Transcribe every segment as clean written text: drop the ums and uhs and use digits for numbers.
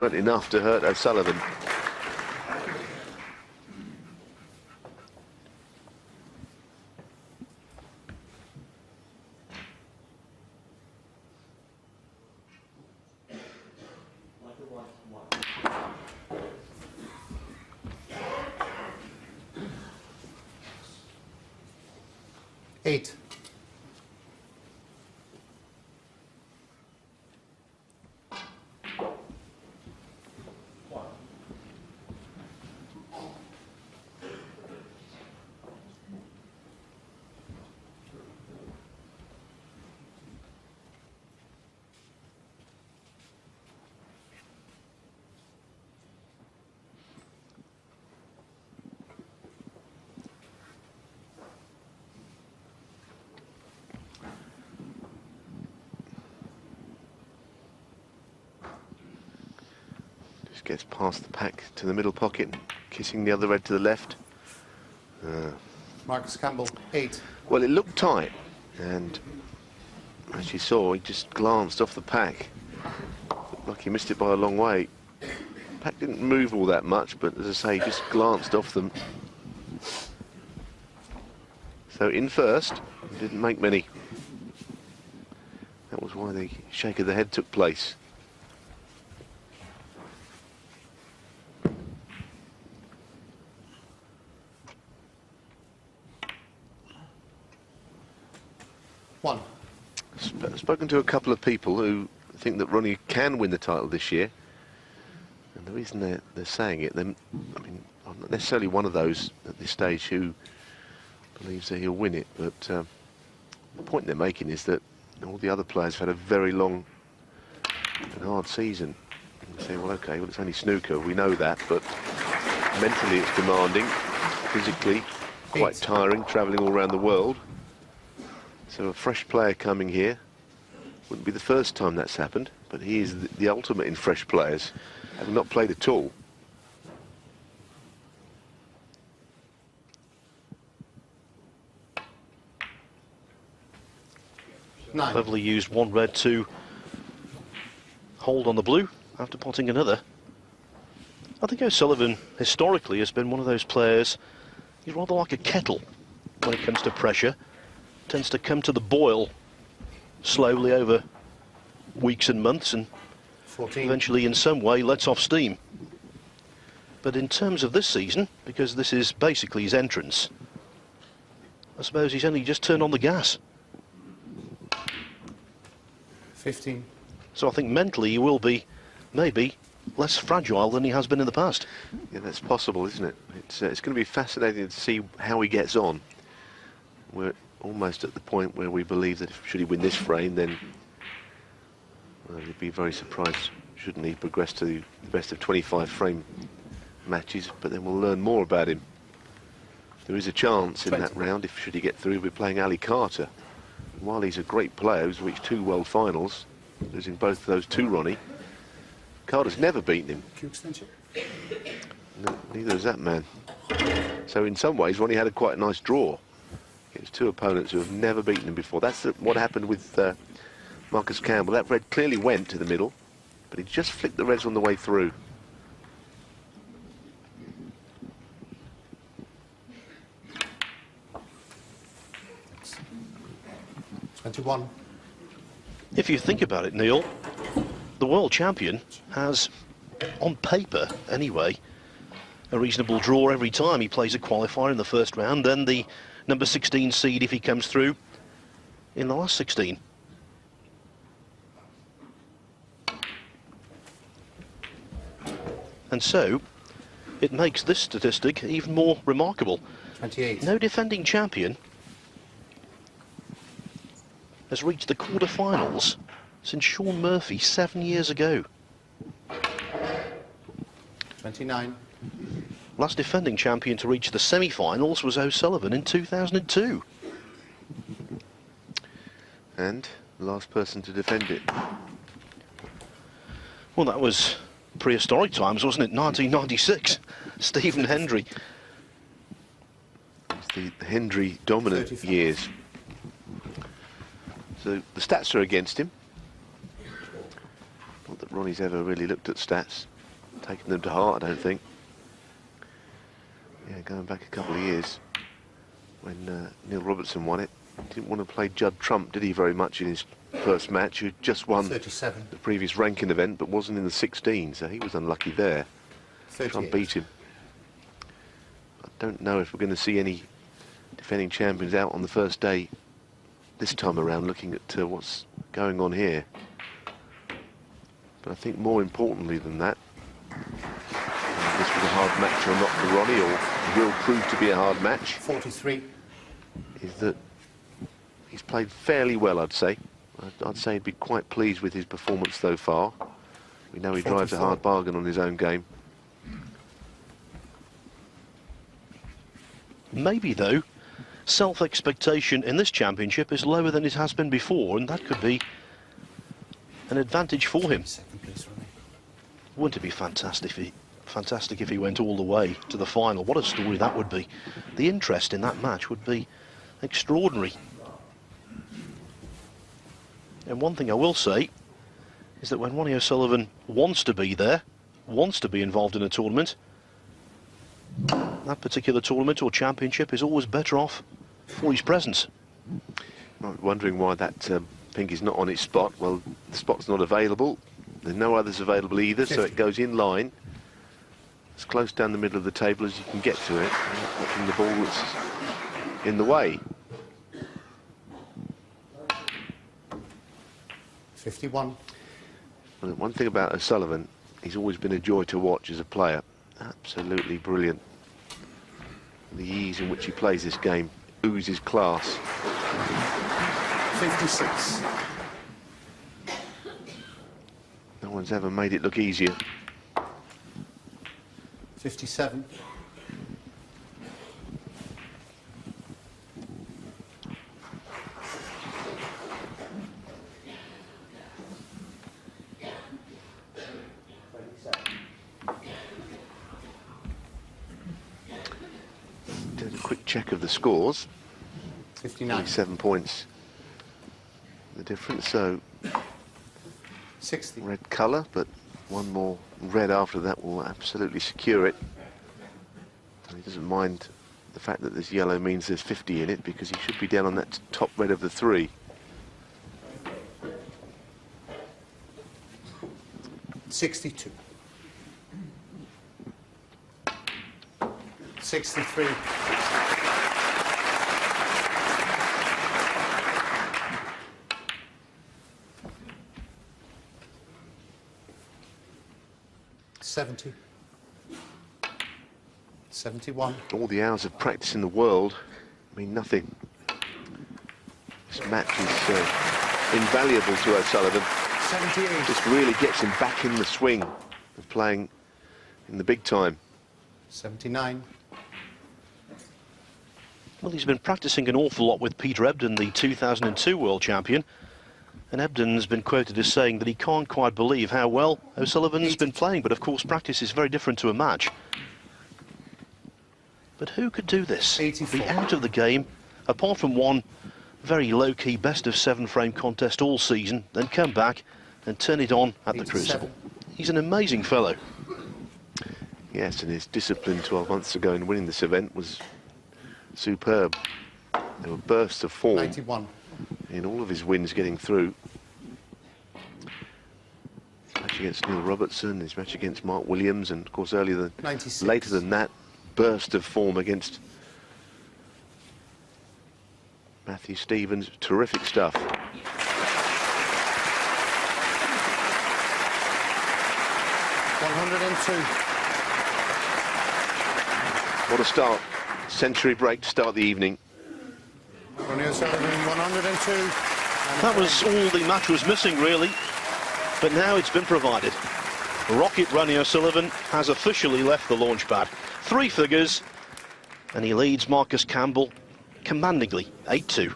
Not enough to hurt O'Sullivan. Eight. Gets past the pack to the middle pocket, kissing the other red to the left. Marcus Campbell, 8. Well, it looked tight, and as you saw, he just glanced off the pack. Looked like he missed it by a long way. The pack didn't move all that much, but as I say, he just glanced off them. So in first, didn't make many. That was why the shake of the head took place. One. Spoken to a couple of people who think that Ronnie can win the title this year, and the reason they're saying it, I mean, I'm not necessarily one of those at this stage who believes that he'll win it, but the point they're making is that all the other players have had a very long and hard season. And you say, well, okay, well, it's only snooker, we know that, but mentally it's demanding, physically quite tiring, travelling all around the world. So a fresh player coming here wouldn't be the first time that's happened, but he is the ultimate in fresh players, having not played at all. Nine. Cleverly used one red to hold on the blue after potting another. I think O'Sullivan historically has been one of those players, he's rather like a kettle when it comes to pressure. Tends to come to the boil slowly over weeks and months, and 14. eventually in some way lets off steam. But in terms of this season, because this is basically his entrance, I suppose he's only just turned on the gas. 15. So I think mentally he will be maybe less fragile than he has been in the past. Yeah, that's possible, isn't it? It's going to be fascinating to see how he gets on. We're almost at the point where we believe that should he win this frame, then he'd be very surprised shouldn't he progress to the best of 25 frame matches, but then we'll learn more about him. There is a chance in that round, if should he get through, we'll be playing Ali Carter. While he's a great player who's reached 2 world finals, losing both of those to Ronnie, Carter's never beaten him. No, neither has that man. So in some ways, Ronnie had quite a nice draw. It's 2 opponents who have never beaten him before. That's what happened with Marcus Campbell. That red clearly went to the middle, but he just flicked the reds on the way through. $21. If you think about it, Neil, the world champion has, on paper anyway, a reasonable draw every time he plays a qualifier in the first round, then the number 16 seed if he comes through in the last 16. And so it makes this statistic even more remarkable. 28. No defending champion has reached the quarter-finals since Sean Murphy 7 years ago. 29. Last defending champion to reach the semi-finals was O'Sullivan in 2002. And the last person to defend it. Well, that was prehistoric times, wasn't it? 1996. Stephen Hendry. It's the Hendry dominant 35. years. So the stats are against him. Not that Ronnie's ever really looked at stats. taken them to heart, I don't think. Yeah, going back a couple of years when Neil Robertson won it, he didn't want to play Judd Trump, did he, very much in his first match, who just won 37. the previous ranking event but wasn't in the 16, so he was unlucky there. 38. Trump beat him. I don't know if we're going to see any defending champions out on the first day this time around, looking at what's going on here. But I think more importantly than that, this was a hard match or not for Ronnie, or will prove to be a hard match, 43. is that he's played fairly well, I'd say. I'd say he'd be quite pleased with his performance so far. We know he drives a 44. hard bargain on his own game. Maybe, though, self-expectation in this championship is lower than it has been before, and that could be an advantage for him. Second place, Ronnie. Wouldn't it be fantastic if he went all the way to the final? What a story that would be. The interest in that match would be extraordinary. And one thing I will say is that when Ronnie O'Sullivan wants to be there, wants to be involved in a tournament, that particular tournament or championship is always better off for his presence. I'm wondering why that pink is not on its spot. Well, the spot's not available. There's no others available either, so it goes in line as close down the middle of the table as you can get to it, watching the ball that's in the way. 51. Well, one thing about O'Sullivan, he's always been a joy to watch as a player. Absolutely brilliant. The ease in which he plays this game oozes class. 56. No one's ever made it look easier. 57. Did a quick check of the scores. 59. 7 points. The difference, so 60. red colour, but one more red after that will absolutely secure it. And he doesn't mind the fact that this yellow means there's 50 in it, because he should be down on that top red of the three. 62. 63. 70. 71. All the hours of practice in the world mean nothing. This match is invaluable to O'Sullivan. 78. Just really gets him back in the swing of playing in the big time. 79. Well, he's been practicing an awful lot with Peter Ebden, the 2002 world champion. And Ebden's been quoted as saying that he can't quite believe how well O'Sullivan's been playing. But of course, practice is very different to a match. But who could do this? 84. Be out of the game, apart from one very low-key best-of-7 frame contest all season, then come back and turn it on at the 87. Crucible. He's an amazing fellow. Yes, and his discipline 12 months ago in winning this event was superb. There were bursts of form 91. in all of his wins getting through. His match against Neil Robertson, his match against Mark Williams, and of course later than that, burst of form against Matthew Stevens. Terrific stuff. 102. What a start. Century break to start the evening. Ronnie O'Sullivan, 102. That was all the match was missing, really. But now it's been provided. Rocket Ronnie O'Sullivan has officially left the launch pad. 3 figures, and he leads Marcus Campbell commandingly, 8-2.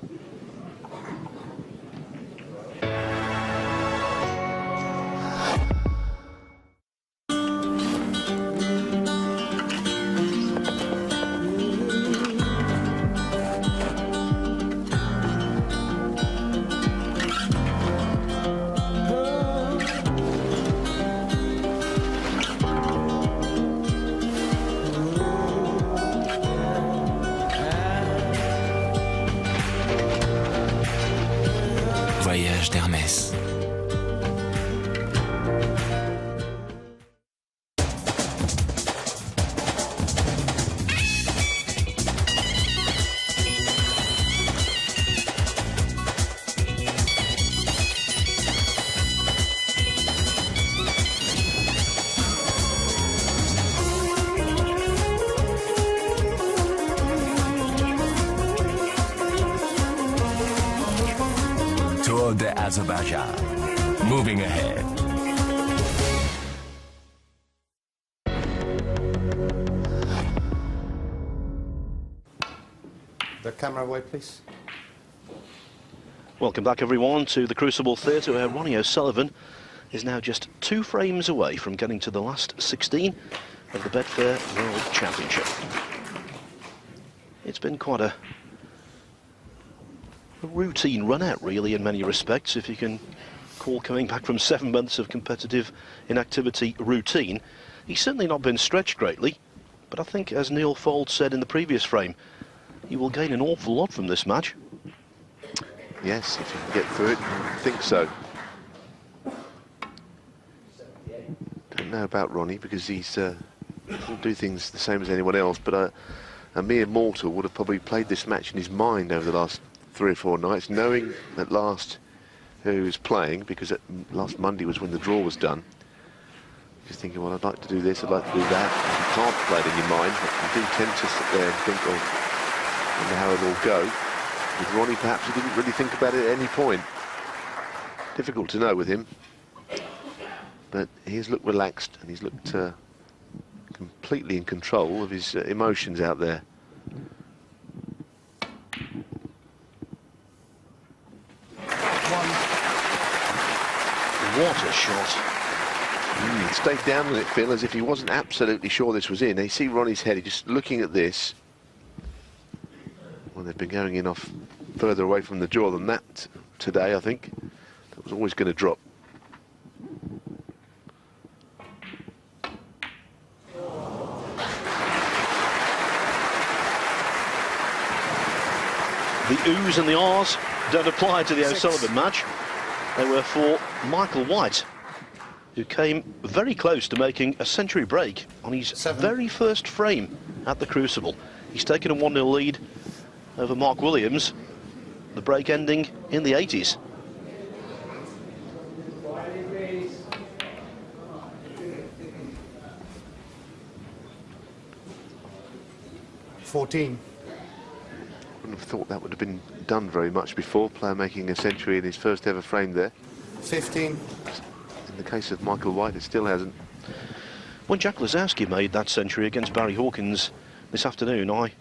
horloge d'Hermès. Tour de Azerbaijan. Moving ahead. The camera away, please. Welcome back, everyone, to the Crucible Theatre, where Ronnie O'Sullivan is now just 2 frames away from getting to the last 16 of the Betfair World Championship. It's been quite a routine run out, really, in many respects, if you can call coming back from 7 months of competitive inactivity routine. He's certainly not been stretched greatly, but I think, as Neil Fold said in the previous frame, he will gain an awful lot from this match. Yes, if you can get through it, I think so. Don't know about Ronnie, because he's doesn't do things the same as anyone else, but a mere mortal would have probably played this match in his mind over the last 3 or 4 nights, knowing at last who he was playing, because last Monday was when the draw was done. Just thinking, well, I'd like to do this, I'd like to do that. You can't play it in your mind, but you do tend to sit there and think, oh, I wonder how it'll all go. With Ronnie, perhaps he didn't really think about it at any point. Difficult to know with him. But he's looked relaxed, and he's looked completely in control of his emotions out there. What a shot. He stayed down on it, Phil, as if he wasn't absolutely sure this was in. You see Ronnie's head, he's just looking at this. Well, they've been going in off further away from the draw than that today, I think. That was always going to drop. The oohs and the ahs don't apply to the O'Sullivan match. They were for Michael White, who came very close to making a century break on his very first frame at the Crucible. He's taken a 1-0 lead over Mark Williams, the break ending in the 80s. $14. Wouldn't have thought that would have been done very much before, player making a century in his first ever frame there. 15. In the case of Michael White, it still hasn't. When Jack Lazowski made that century against Barry Hawkins this afternoon, I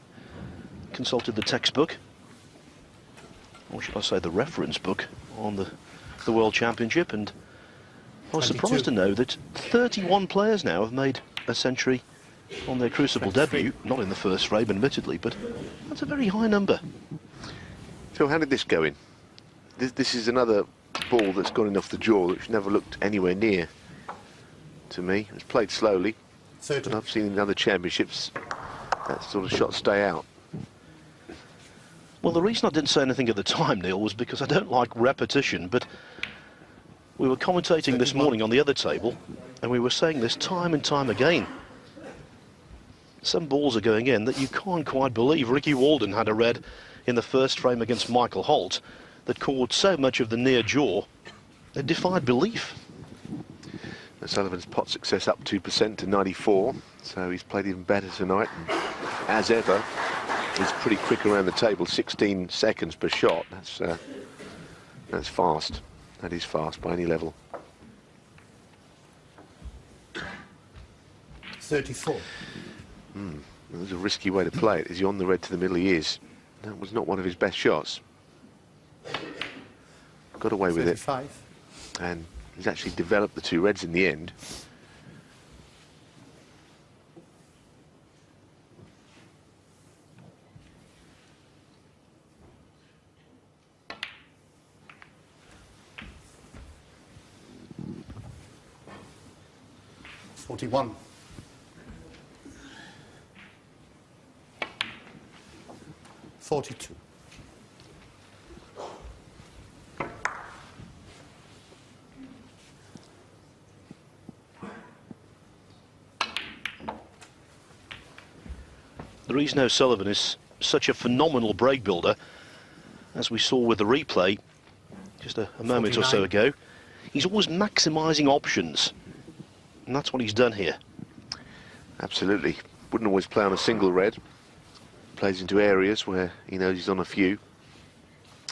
consulted the textbook, or should I say the reference book, on the World Championship, and I was 22. surprised to know that 31 players now have made a century on their Crucible 23. debut, not in the first frame admittedly, but that's a very high number. Phil, how did this go in? This is another ball that's gone in off the jaw, which never looked anywhere near to me. It was played slowly, 30. and I've seen in other championships that sort of shot stay out. Well, the reason I didn't say anything at the time, Neil, was because I don't like repetition, but we were commentating this morning on the other table, and we were saying this time and time again. Some balls are going in that you can't quite believe. Ricky Walden had a red in the first frame against Michael Holt that caught so much of the near jaw, it defied belief. O'Sullivan's pot success up 2% to 94, so he's played even better tonight. And as ever, he's pretty quick around the table, 16 seconds per shot. That's fast. That is fast by any level. 34. It was a risky way to play it. Is he on the red to the middle? He is. That was not one of his best shots. Got away with 35. it. And he's actually developed the 2 reds in the end. $41. 42. the reason O'Sullivan is such a phenomenal break builder, as we saw with the replay just a moment or so 49. ago, he's always maximising options, and that's what he's done here. Absolutely. Wouldn't always play on a single red. Plays into areas where he knows he's on a few.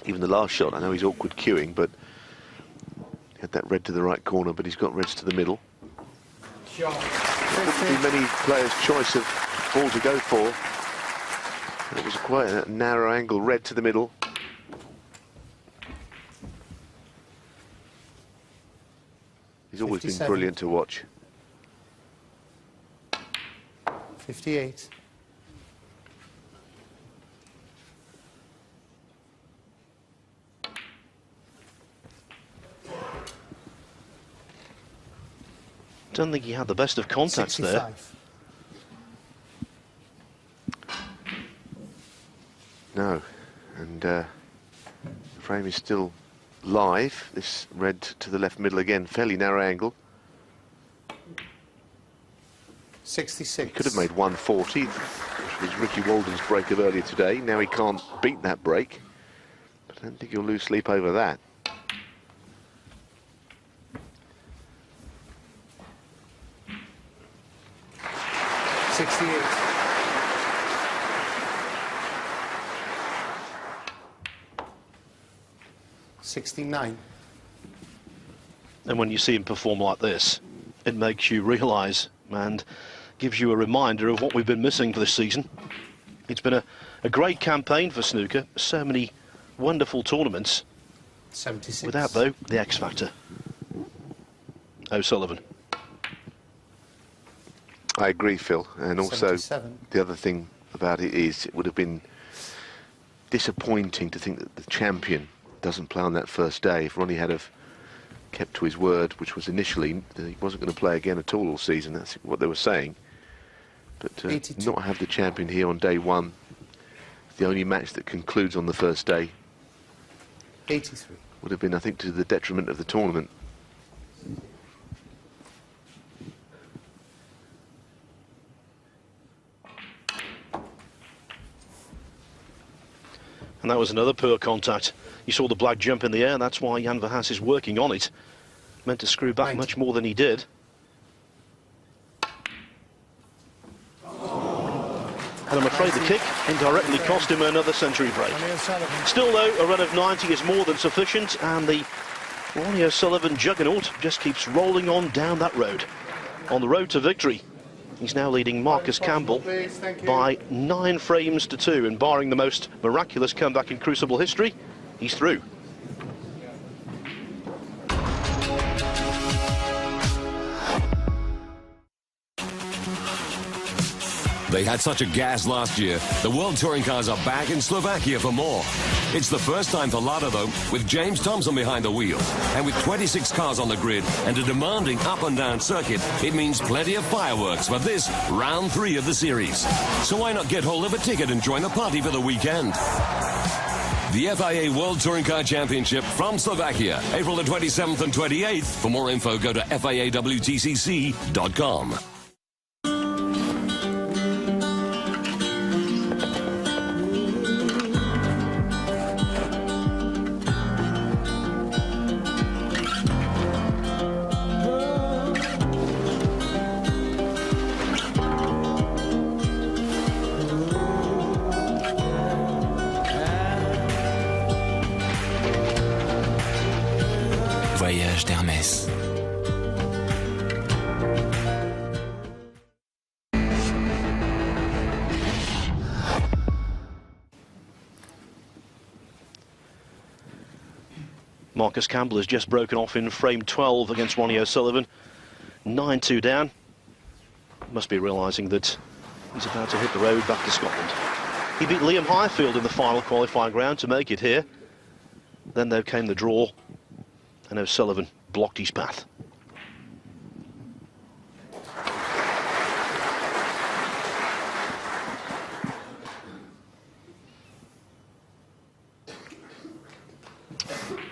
Even the last shot, I know he's awkward queuing, but he had that red to the right corner, but he's got reds to the middle. Shot. Wouldn't be many players' choice of ball to go for. It was quite a narrow angle red to the middle. He's always been 57. brilliant to watch. 58. Don't think he had the best of contacts there. 65. No, and the frame is still live. This red to the left middle again, fairly narrow angle. 66. He could have made 140, which was Ricky Walden's break of earlier today. Now he can't beat that break, but I don't think he'll lose sleep over that. $69. And when you see him perform like this, it makes you realise and gives you a reminder of what we've been missing for this season. It's been a great campaign for snooker, so many wonderful tournaments, 76. without, though, the X factor. O'Sullivan. I agree, Phil, and also 77. the other thing about it is it would have been disappointing to think that the champion doesn't play on that first day. If Ronnie had have kept to his word, which was initially that he wasn't going to play again at all season, that's what they were saying. But 82. not have the champion here on day one, the only match that concludes on the first day, 83. would have been, I think, to the detriment of the tournament. And that was another poor contact. You saw the black jump in the air, that's why Jan Verhaas is working on it. Meant to screw back 90. much more than he did. And I'm afraid the kick indirectly cost him another century break. Still, though, a run of 90 is more than sufficient, and the Ronnie O'Sullivan juggernaut just keeps rolling on down that road. On the road to victory, he's now leading Marcus Campbell by 9 frames to 2, and barring the most miraculous comeback in Crucible history, he's through. They had such a gas last year. The World Touring Cars are back in Slovakia for more. It's the first time for Lada, though, with James Thompson behind the wheel. And with 26 cars on the grid and a demanding up and down circuit, it means plenty of fireworks for this round 3 of the series. So why not get hold of a ticket and join the party for the weekend? The FIA World Touring Car Championship from Slovakia, April the 27th and 28th. For more info, go to FIAWTCC.com. Voyage d'Hermès. Marcus Campbell has just broken off in frame 12 against Ronnie O'Sullivan. 9-2 down. Must be realising that he's about to hit the road back to Scotland. He beat Liam Highfield in the final qualifying round to make it here. Then there came the draw, and O'Sullivan blocked his path.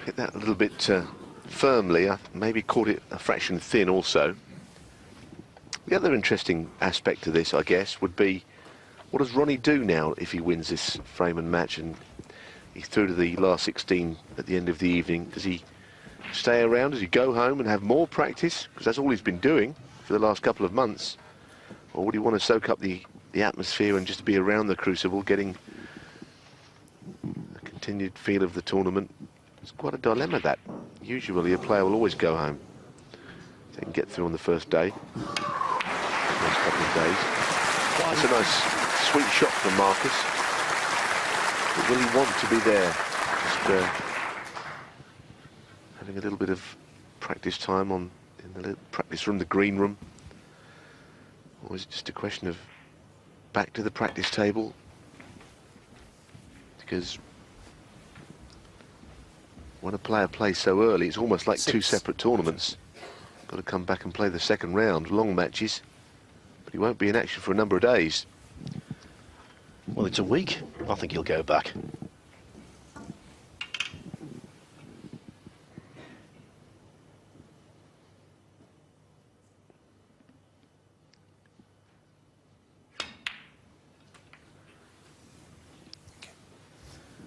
Hit that a little bit firmly. I maybe caught it a fraction thin also. The other interesting aspect to this, I guess, would be What does Ronnie do now if he wins this Freeman match and he's through to the last 16 at the end of the evening? Does he stay around? Does he go home and have more practice? Because that's all he's been doing for the last couple of months. Or would he want to soak up the atmosphere and just be around the Crucible, getting the continued feel of the tournament? It's quite a dilemma, that. Usually a player will always go home. They can get through on the first day, first couple of days. That's a nice, sweet shot from Marcus. But will he want to be there? Just having a little bit of practice time in the practice room, the green room. Or is it just a question of back to the practice table? Because when a player plays so early, it's almost like 2 separate tournaments. Got to come back and play the second round, long matches. But he won't be in action for a number of days. Well, it's a week. I think he'll go back.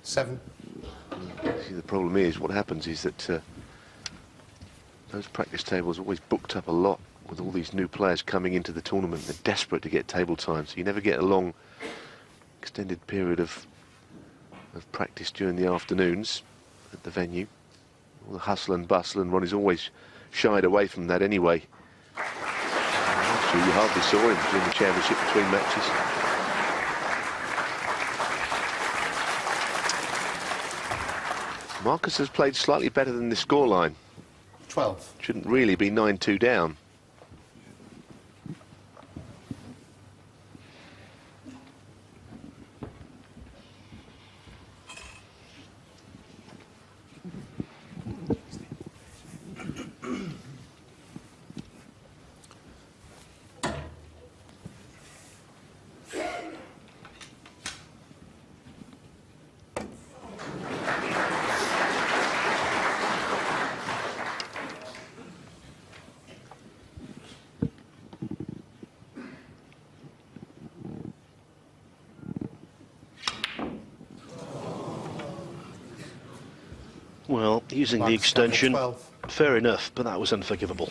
Seven. See, the problem is, what happens is that those practice tables are always booked up a lot with all these new players coming into the tournament. They're desperate to get table time, so you never get a long, extended period of practice during the afternoons at the venue. All the hustle and bustle, and Ronnie's always shied away from that anyway. Last year you hardly saw him during the championship between matches. Marcus has played slightly better than the scoreline. 12. Shouldn't really be 9-2 down. Well, using the extension, fair enough, but that was unforgivable.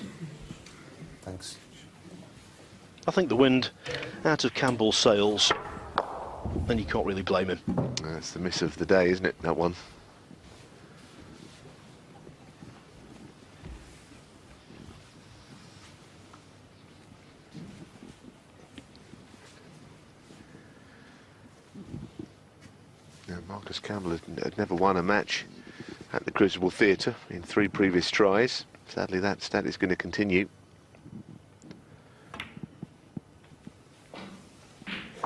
Thanks. I think the wind out of Campbell's sails, and you can't really blame him. That's the miss of the day, isn't it, that one? Now, Marcus Campbell had never won a match at the Crucible Theatre in 3 previous tries. Sadly, that stat is going to continue.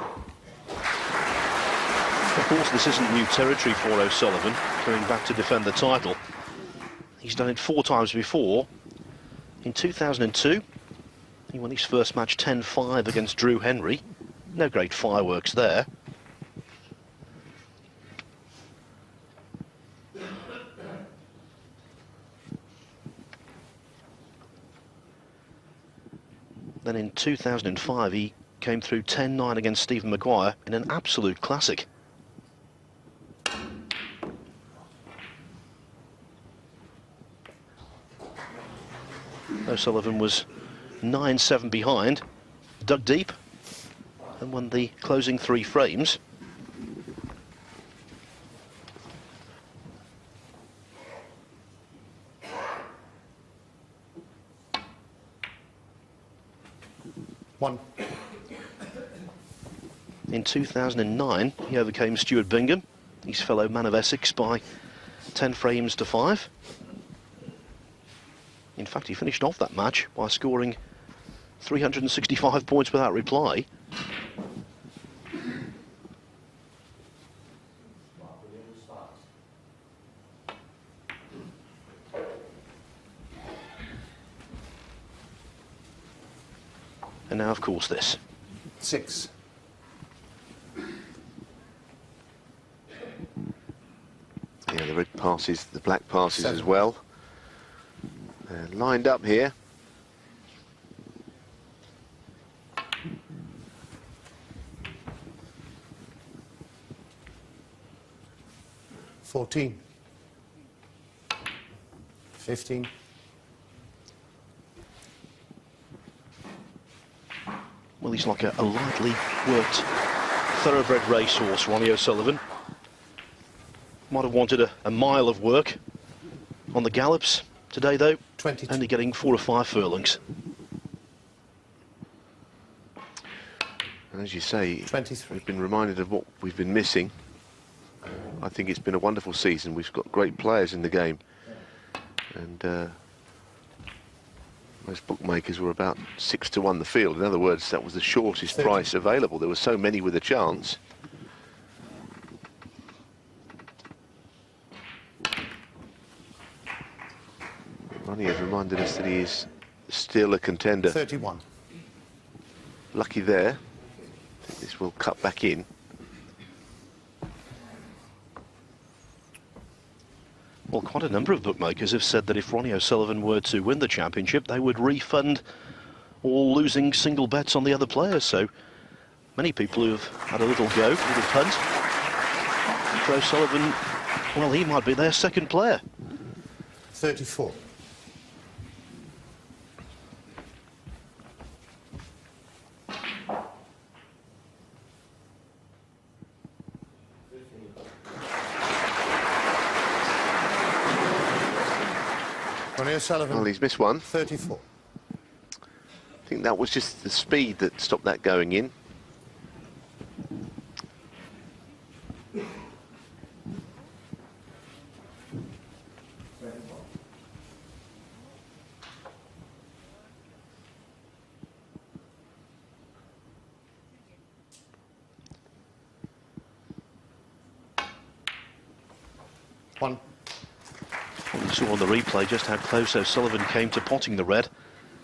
Of course, this isn't new territory for O'Sullivan, coming back to defend the title. He's done it 4 times before. In 2002, he won his first match 10-5 against Drew Henry. No great fireworks there. Then in 2005, he came through 10-9 against Stephen Maguire in an absolute classic. O'Sullivan was 9-7 behind, dug deep, and won the closing 3 frames. In 2009, he overcame Stuart Bingham, his fellow man of Essex, by 10 frames to 5. In fact, he finished off that match by scoring 365 points without reply. And now, of course, this. 6. Yeah, the red passes, the black passes 7. as well. Lined up here. 14. 15. Well, he's like a lightly worked thoroughbred racehorse, Ronnie O'Sullivan. Might have wanted a mile of work on the gallops today, though. 22. Only getting 4 or 5 furlongs. And as you say, 23. we've been reminded of what we've been missing. I think it's been a wonderful season. We've got great players in the game. And most bookmakers were about 6 to 1 the field. In other words, that was the shortest 30. price available. There were so many with a chance. Ronnie has reminded us that he is still a contender. 31. Lucky there. I think this will cut back in. Well, quite a number of bookmakers have said that if Ronnie O'Sullivan were to win the championship, they would refund all losing single bets on the other players. So many people who have had a little go, a little punt. For O'Sullivan, well, he might be their second player. 34. Ronnie O'Sullivan. Well, he's missed one. 34. I think that was just the speed that stopped that going in. One. Well, you saw on the replay just how close O'Sullivan came to potting the red.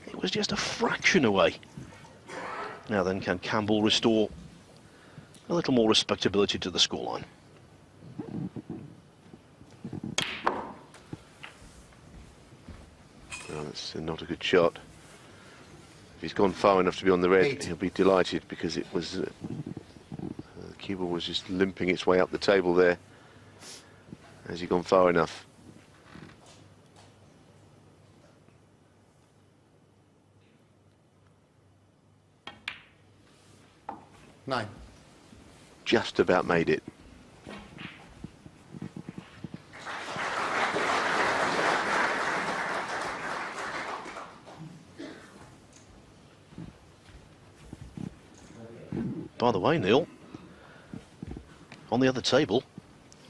It was just a fraction away. Now then, can Campbell restore a little more respectability to the scoreline? Well, that's not a good shot. If he's gone far enough to be on the red, 8. he'll be delighted, because it was the cue ball was just limping its way up the table there. Has he gone far enough? Nine. Just about made it. By the way, Neil, on the other table,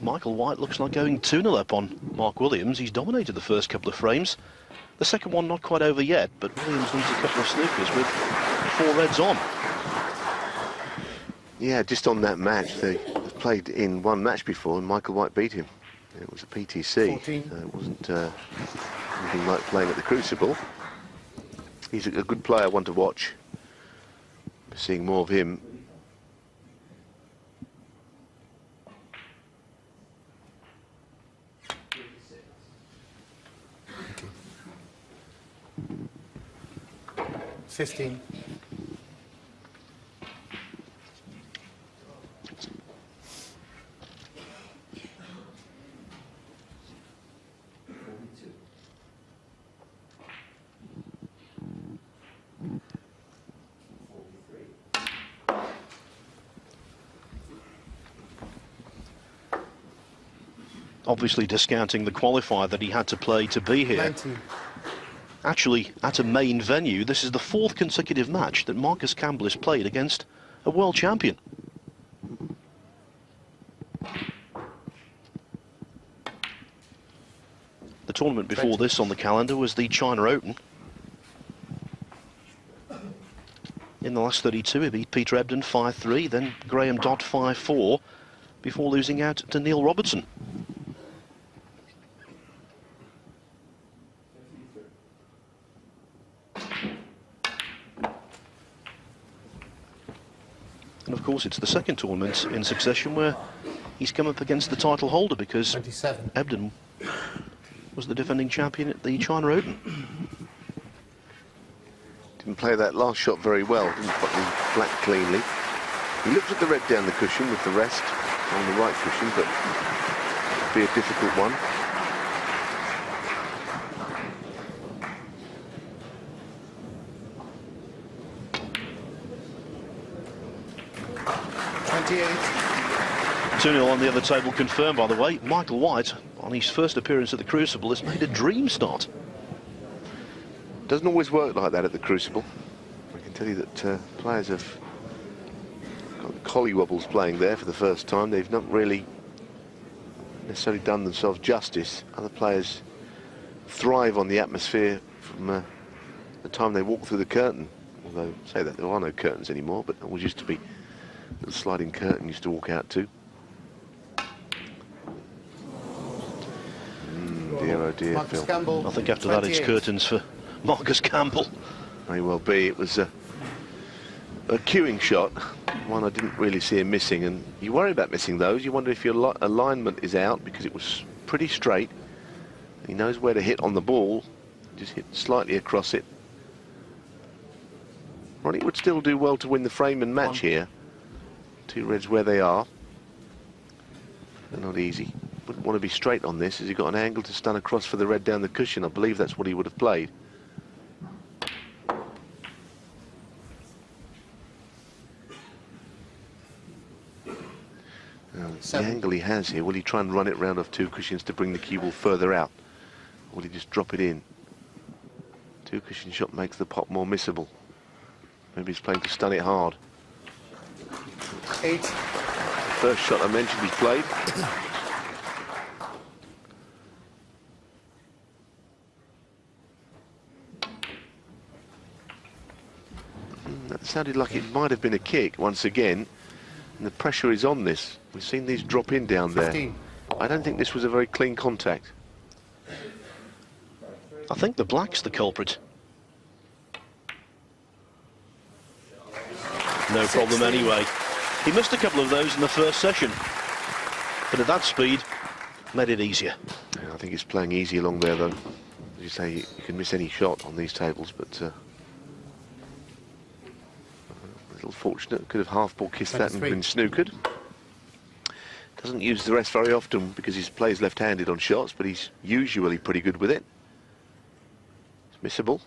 Michael White looks like going 2-0 up on Mark Williams. He's dominated the first couple of frames. The second one not quite over yet, but Williams needs a couple of snookers with 4 reds on. Yeah, just on that match. They've played in one match before and Michael White beat him. It was a PTC. 14. It wasn't anything like playing at the Crucible. He's a good player, one to watch. We're seeing more of him. Okay. 15. Obviously discounting the qualifier that he had to play to be here. 19. Actually, at a main venue, this is the 4th consecutive match that Marcus Campbell has played against a world champion. The tournament before 20. this on the calendar was the China Open. In the last 32, he beat Peter Ebden 5-3, then Graham Dodd 5-4, before losing out to Neil Robertson. And of course, it's the second tournament in succession where he's come up against the title holder, because 27. Ebden was the defending champion at the China Open. Didn't play that last shot very well. Didn't put the black cleanly. He looked at the red down the cushion with the rest on the right cushion, but be a difficult one. $28. 2-0 on the other table confirmed, by the way. Michael White, on his first appearance at the Crucible, has made a dream start. Doesn't always work like that at the Crucible. I can tell you that players have got the collywobbles playing there for the first time. They've not really necessarily done themselves justice. Other players thrive on the atmosphere from the time they walk through the curtain. Although, say that there are no curtains anymore, but there always used to be a little sliding curtain used to walk out to. Dear, oh dear, Marcus Phil. Campbell, I think after that it's 28. curtains for Marcus Campbell. May well be. It was a queuing shot, one I didn't really see him missing, and you worry about missing those. You wonder if your alignment is out, because it was pretty straight. He knows where to hit on the ball, just hit slightly across it. Ronnie would still do well to win the frame and match here. Two reds where they are. They're not easy. Wouldn't want to be straight on this, as he got an angle to stun across for the red down the cushion. I believe that's what he would have played. The angle he has here, will he try and run it round off two cushions to bring the cue ball further out? Or will he just drop it in? Two cushion shot makes the pot more missable. Maybe he's playing to stun it hard. 8. First shot I mentioned he's played. That sounded like it might have been a kick once again. And the pressure is on this. We've seen these drop in down there. 15. I don't think this was a very clean contact. I think the black's the culprit. No problem anyway. He missed a couple of those in the first session, but at that speed, made it easier. Yeah, I think he's playing easy along there, though. As you say, you can miss any shot on these tables, but a little fortunate. Could have half-ball kissed that and 23. been snookered. Doesn't use the rest very often because he plays left-handed on shots, but he's usually pretty good with it. It's missable.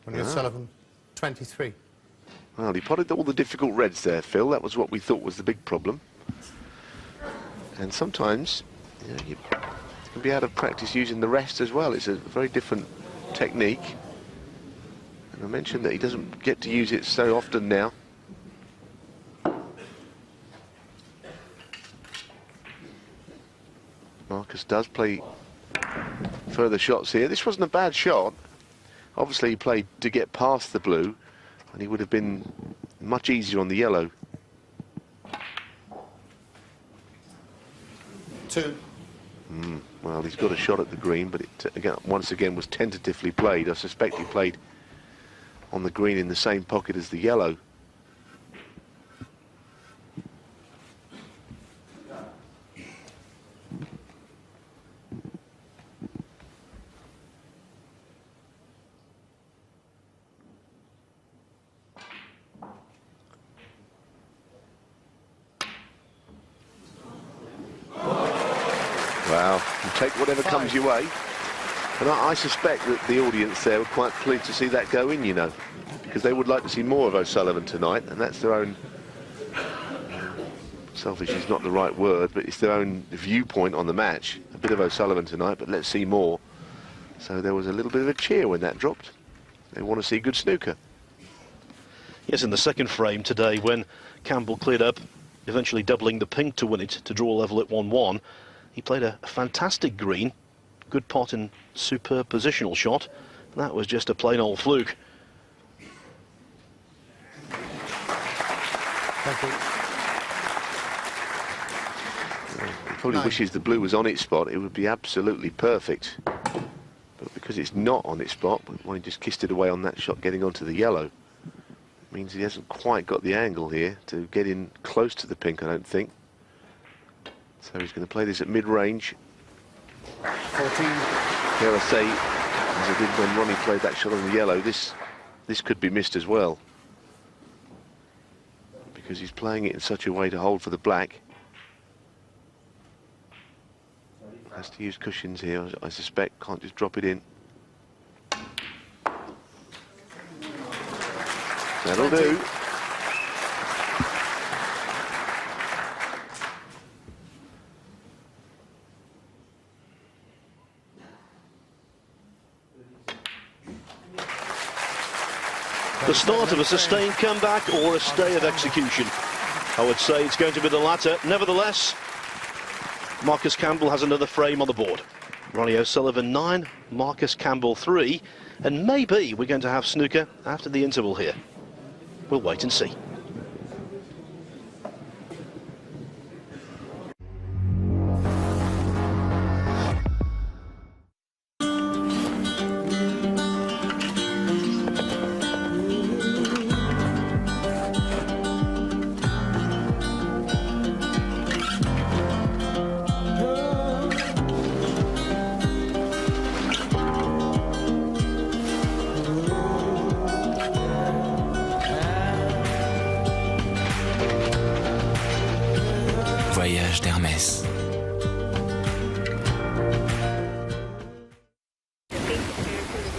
Ronnie O'Sullivan, 23. Well, he potted all the difficult reds there, Phil. That was what we thought was the big problem. And sometimes, you know, you can be out of practice using the rest as well. It's a very different technique. And I mentioned that he doesn't get to use it so often now. Marcus does play further shots here. This wasn't a bad shot. Obviously he played to get past the blue, and he would have been much easier on the yellow. 2. Well, he's got a shot at the green, but it again, once again was tentatively played. I suspect he played on the green in the same pocket as the yellow. Wow, you take whatever comes your way. And I suspect that the audience there were quite pleased to see that go in, you know, because they would like to see more of O'Sullivan tonight, and that's their own, selfish is not the right word, but it's their own viewpoint on the match. A bit of O'Sullivan tonight, but let's see more. So there was a little bit of a cheer when that dropped. They want to see good snooker. Yes, in the second frame today, when Campbell cleared up, eventually doubling the pink to win it, to draw level at 1-1, he played a fantastic green, good pot and superb positional shot. That was just a plain old fluke. Thank you. He probably wishes the blue was on its spot. It would be absolutely perfect. But because it's not on its spot, when he just kissed it away on that shot, getting onto the yellow, it means he hasn't quite got the angle here to get in close to the pink, I don't think. So he's going to play this at mid-range. 14. Dare I say, as I did when Ronnie played that shot on the yellow, this could be missed as well. because he's playing it in such a way to hold for the black. Has to use cushions here, I suspect. Can't just drop it in. That'll do. The start of a sustained comeback or a stay of execution? I would say it's going to be the latter. Nevertheless, Marcus Campbell has another frame on the board. Ronnie O'Sullivan 9, Marcus Campbell 3, and maybe we're going to have snooker after the interval here. We'll wait and see. Voyage d'Hermès.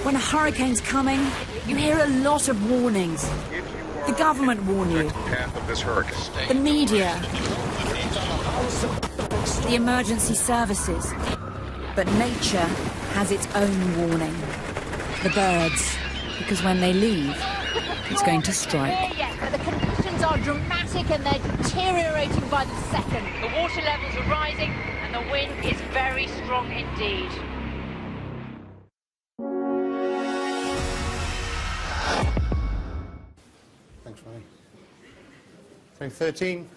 When a hurricane's coming, you hear a lot of warnings. The government warn you. The media. The emergency services. But nature has its own warning. The birds. Because when they leave, it's going to strike. Yes, but the conditions are dramatic and they're deteriorating by the second. The water levels are rising and the wind is very strong indeed. Thanks, Ronnie. Frame 13.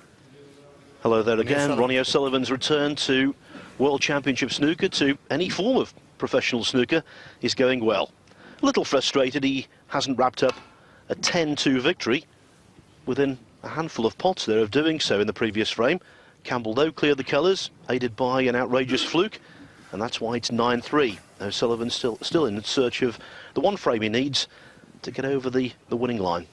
Hello there again. Ronnie O'Sullivan's return to World Championship snooker, to any form of professional snooker, is going well. A little frustrated he hasn't wrapped up a 10-2 victory within a handful of pots there of doing so in the previous frame. Campbell, though, cleared the colours, aided by an outrageous fluke, and that's why it's 9-3. O'Sullivan's still in search of the one frame he needs to get over the winning line.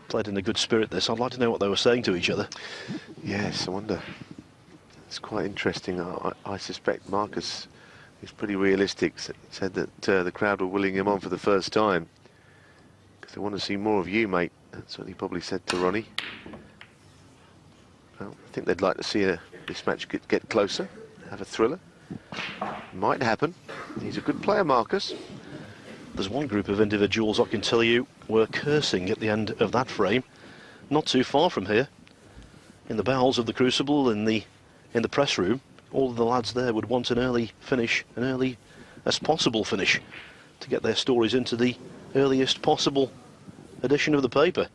Played in a good spirit this. I'd like to know what they were saying to each other. Yes, I wonder. It's quite interesting. I suspect Marcus is pretty realistic. Said that the crowd were willing him on for the first time because they want to see more of you, mate. That's what he probably said to Ronnie. Well, I think they'd like to see this match get closer, have a thriller. Might happen. He's a good player, Marcus. There's one group of individuals I can tell you were cursing at the end of that frame, not too far from here, in the bowels of the Crucible, in the press room. All of the lads there would want an early finish, an early as possible finish, to get their stories into the earliest possible edition of the paper.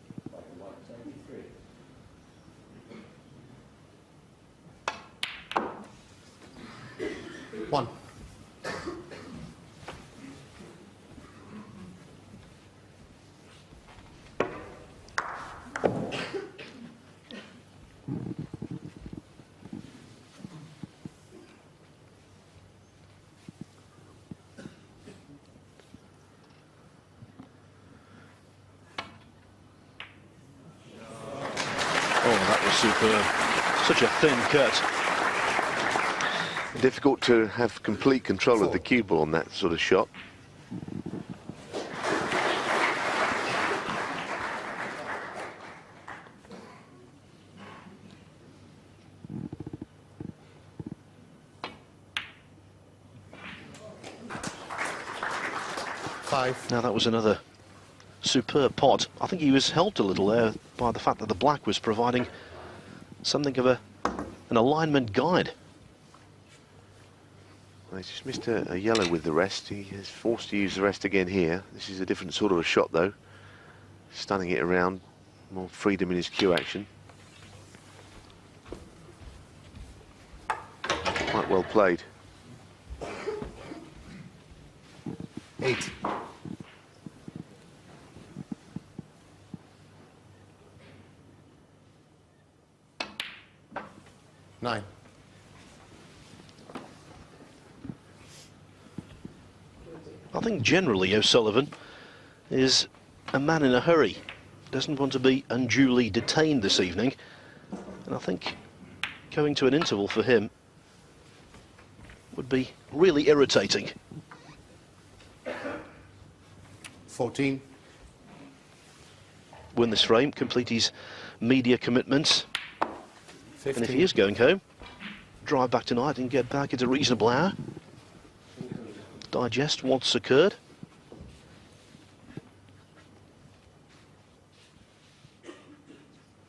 One. Superb. Such a thin cut. Difficult to have complete control of the cue ball on that sort of shot. Five. Now that was another superb pot. I think he was helped a little there by the fact that the black was providing something of an alignment guide. Well, he's just missed a yellow with the rest. He is forced to use the rest again here. This is a different sort of a shot, though. Stunning it around, more freedom in his cue action. Quite well played. 8. Nine. I think generally O'Sullivan is a man in a hurry. Doesn't want to be unduly detained this evening. And I think going to an interval for him would be really irritating. 14. Win this frame, complete his media commitments. 15. And if he is going home, drive back tonight and get back at a reasonable hour. Digest what's occurred.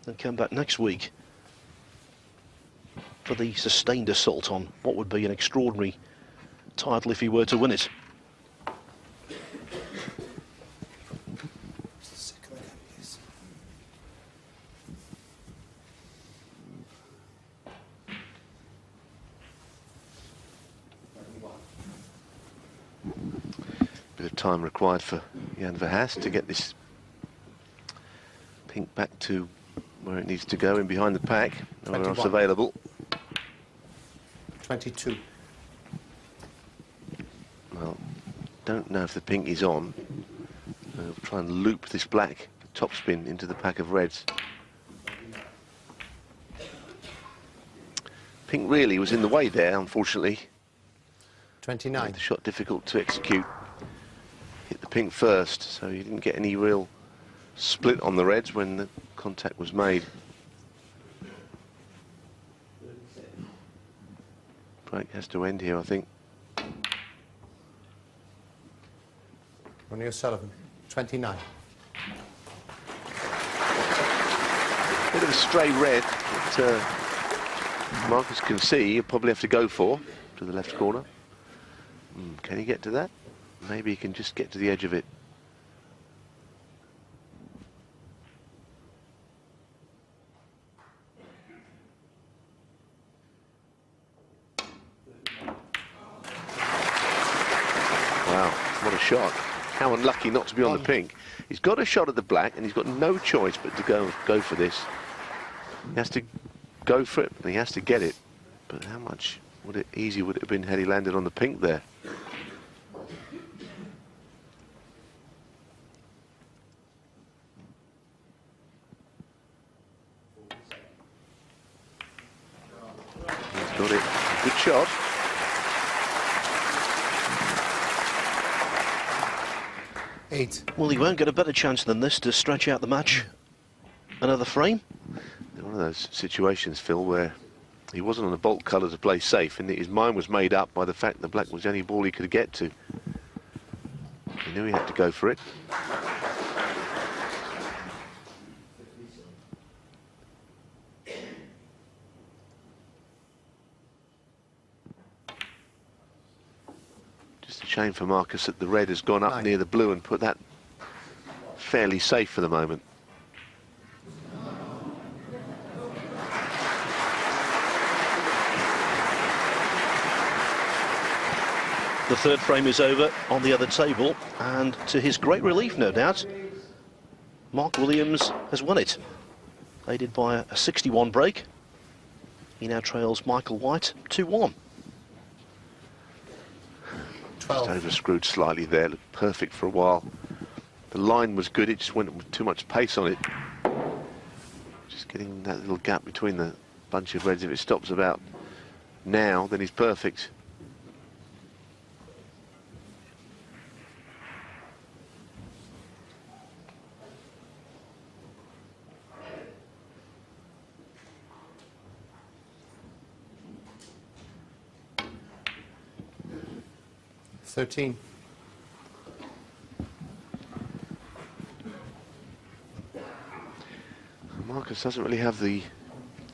And come back next week for the sustained assault on what would be an extraordinary title if he were to win it. Bit of time required for Jan Verhaas to get this pink back to where it needs to go, in behind the pack. Nowhere else 21. available. 22. Well, don't know if the pink is on. We'll try and loop this black topspin into the pack of reds. Pink really was in the way there, unfortunately. 29. Made the shot difficult to execute. Hit the pink first, so he didn't get any real split on the reds when the contact was made. Break has to end here, I think. Ronnie O'Sullivan. 29. Bit of a stray red that Marcus can see. He'll probably have to go for to the left corner. Can he get to that? Maybe he can just get to the edge of it. Wow, what a shot. How unlucky not to be on the pink. He's got a shot at the black and he's got no choice but to go for this. He has to go for it and he has to get it. But how much easy would it have been had he landed on the pink there? He's got it. Good shot. Well, he won't get a better chance than this to stretch out the match another frame. One of those situations, Phil, where he wasn't on a bolt colour to play safe, and his mind was made up by the fact that black was the only ball he could get to. He knew he had to go for it. Just a shame for Marcus that the red has gone up near the blue and put that fairly safe for the moment. The third frame is over on the other table, and to his great relief, no doubt, Mark Williams has won it. Aided by a 61 break. He now trails Michael White 2-1. 12. Just overscrewed slightly there, looked perfect for a while. The line was good, it just went with too much pace on it. Just getting that little gap between the bunch of reds. If it stops about now, then he's perfect. $13. Marcus doesn't really have the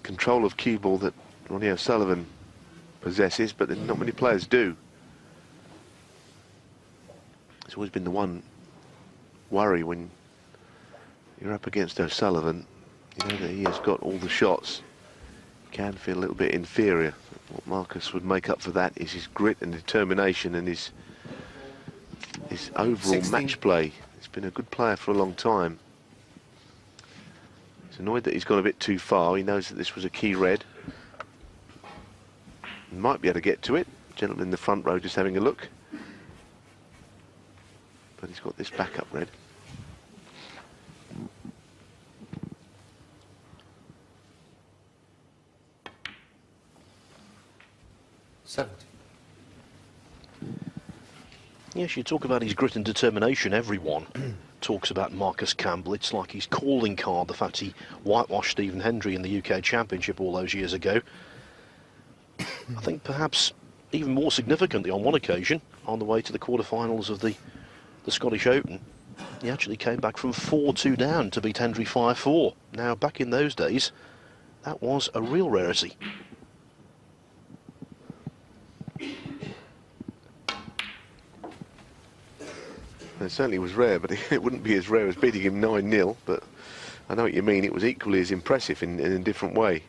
control of cue ball that Ronnie O'Sullivan possesses, but not many players do. It's always been the one worry when you're up against O'Sullivan. You know that he has got all the shots. You can feel a little bit inferior. What Marcus would make up for that is his grit and determination and his overall 16. match play. He's been a good player for a long time. He's annoyed that he's gone a bit too far. He knows that this was a key red. He might be able to get to it. Gentleman in the front row just having a look. But he's got this backup red. 70. Yes, you talk about his grit and determination. Everyone talks about Marcus Campbell. It's like his calling card, the fact he whitewashed Stephen Hendry in the UK Championship all those years ago. I think perhaps even more significantly on one occasion, on the way to the quarterfinals of the Scottish Open, he actually came back from 4-2 down to beat Hendry 5-4. Now, back in those days, that was a real rarity. It certainly was rare, but it wouldn't be as rare as beating him 9-0, but I know what you mean. It was equally as impressive in a different way.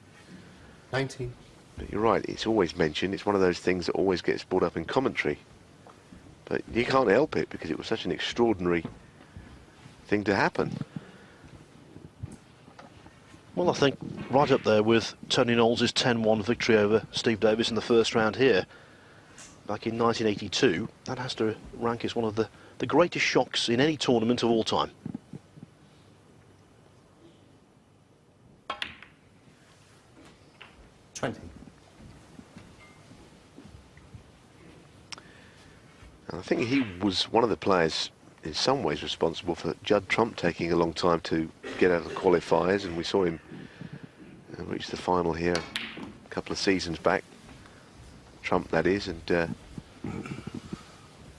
19. But you're right, it's always mentioned. It's one of those things that always gets brought up in commentary. But you can't help it because it was such an extraordinary thing to happen. Well, I think right up there with Tony Knowles' 10-1 victory over Steve Davis in the first round here back in 1982. That has to rank as one of the greatest shocks in any tournament of all time. And I think he was one of the players in some ways responsible for Judd Trump taking a long time to get out of the qualifiers, and we saw him reach the final here a couple of seasons back. Trump, that is, and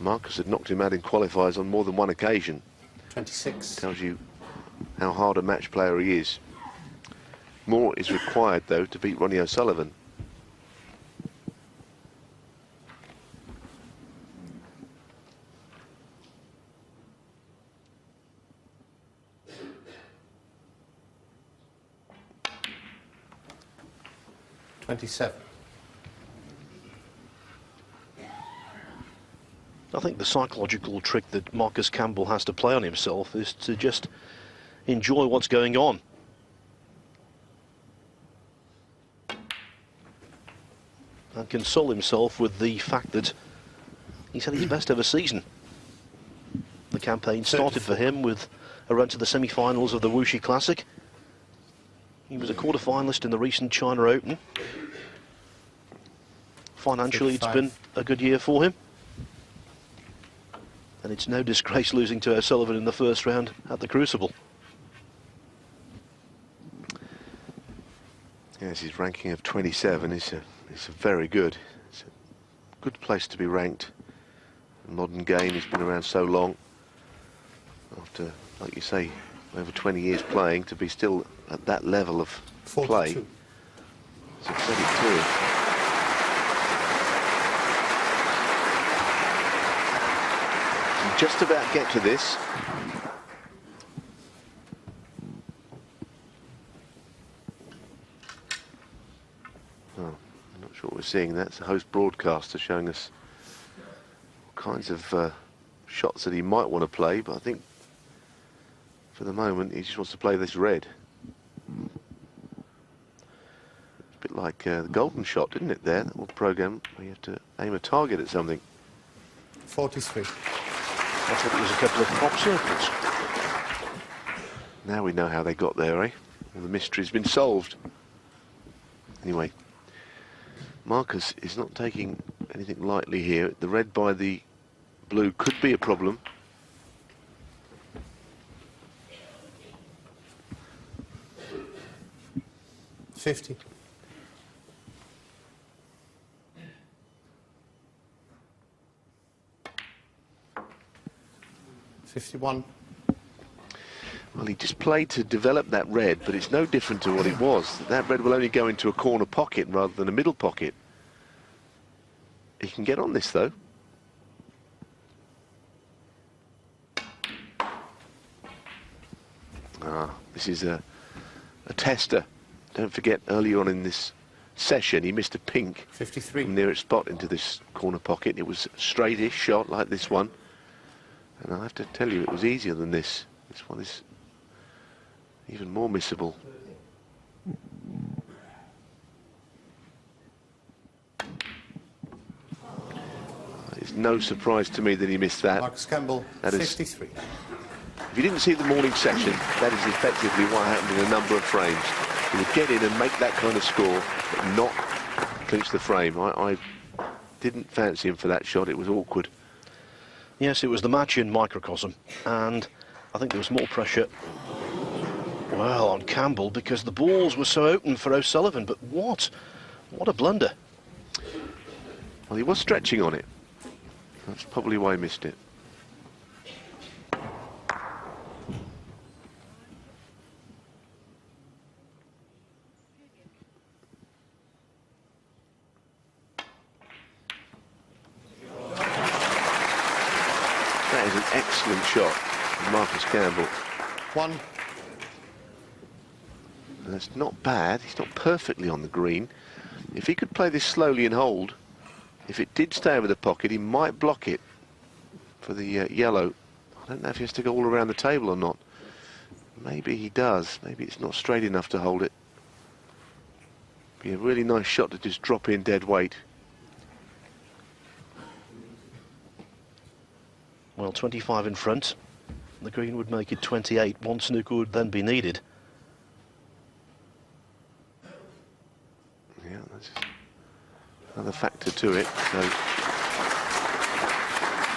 Marcus had knocked him out in qualifiers on more than one occasion. 26. Tells you how hard a match player he is. More is required, though, to beat Ronnie O'Sullivan. I think the psychological trick that Marcus Campbell has to play on himself is to just enjoy what's going on. And console himself with the fact that he's had his best ever season. The campaign started for him with a run to the semi-finals of the Wuxi Classic. He was a quarter-finalist in the recent China Open. Financially, 55. it's been a good year for him. And it's no disgrace losing to O'Sullivan in the first round at the Crucible. Yes, his ranking of 27 is very good. It's a good place to be ranked. The modern game has been around so long. After, like you say, over 20 years playing, to be still at that level of 42. play. It's a credit to him. Just about get to this. Oh, I'm not sure what we're seeing. That's the host broadcaster showing us all kinds of shots that he might want to play, but I think for the moment he just wants to play this red. It's a bit like the golden shot, didn't it, there? That little program where you have to aim a target at something. 43. I thought it was a couple of crop circles. Now we know how they got there, eh? Well, the mystery's been solved. Anyway, Marcus is not taking anything lightly here. The red by the blue could be a problem. $50. 51. Well, he just played to develop that red, but it's no different to what it was. That red will only go into a corner pocket rather than a middle pocket. He can get on this, though. This is a tester. Don't forget, earlier on in this session, he missed a pink 53. from nearest spot into this corner pocket. It was a straightish shot like this one. And I have to tell you, it was easier than this. This one is even more missable. It's no surprise to me that he missed that. Marcus Campbell, That is- 53. If you didn't see the morning session, that is effectively what happened in a number of frames. He would get in and make that kind of score, but not clinch the frame. I didn't fancy him for that shot. It was awkward. Yes, it was the match in microcosm, and I think there was more pressure, well, on Campbell, because the balls were so open for O'Sullivan. But what a blunder. Well, he was stretching on it. That's probably why he missed it. That is an excellent shot from Marcus Campbell. 1. And that's not bad. He's not perfectly on the green. If he could play this slowly and hold, if it did stay over the pocket, he might block it for the yellow. I don't know if he has to go all around the table or not. Maybe he does. Maybe it's not straight enough to hold it. Be a really nice shot to just drop in dead weight. Well, 25 in front. The green would make it 28. One snooker would then be needed. Yeah, that's another factor to it. So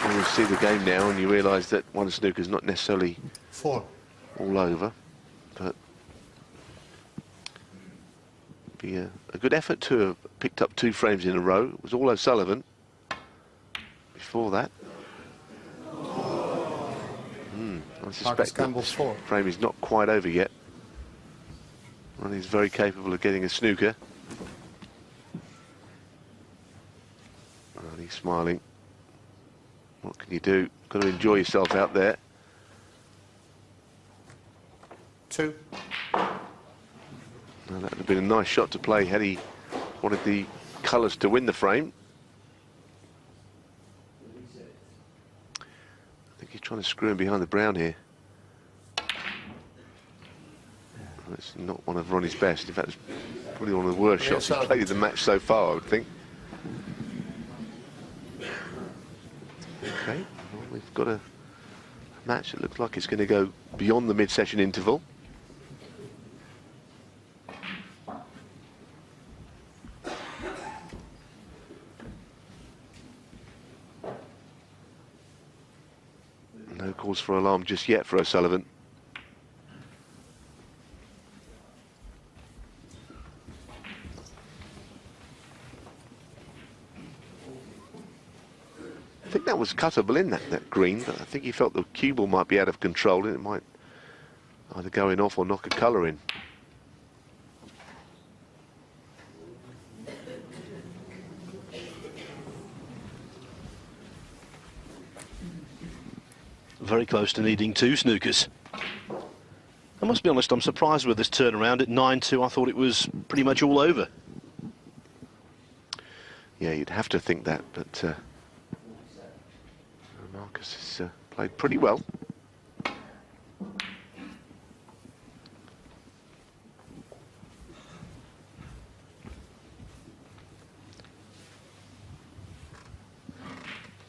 when you see the game now and you realise that one snooker's not necessarily 4. all over, but be a good effort to have picked up 2 frames in a row. It was all O'Sullivan before that. I suspect Campbell's 4. frame is not quite over yet. Ronnie's very capable of getting a snooker. Ronnie smiling. What can you do? Got to enjoy yourself out there. 2. Now, that would have been a nice shot to play had he wanted the colours to win the frame. I think he's trying to screw him behind the brown here. It's not one of Ronnie's best. In fact, it's probably one of the worst shots he's played in the match so far, I would think. Okay, well, we've got a match that looks like it's going to go beyond the mid-session interval. No cause for alarm just yet for O'Sullivan. I think that was cuttable in that green, but I think he felt the cue ball might be out of control and it might either go in off or knock a colour in. Very close to needing 2 snookers. I must be honest, I'm surprised with this turnaround at 9-2. I thought it was pretty much all over. Yeah, you'd have to think that, but Marcus has played pretty well.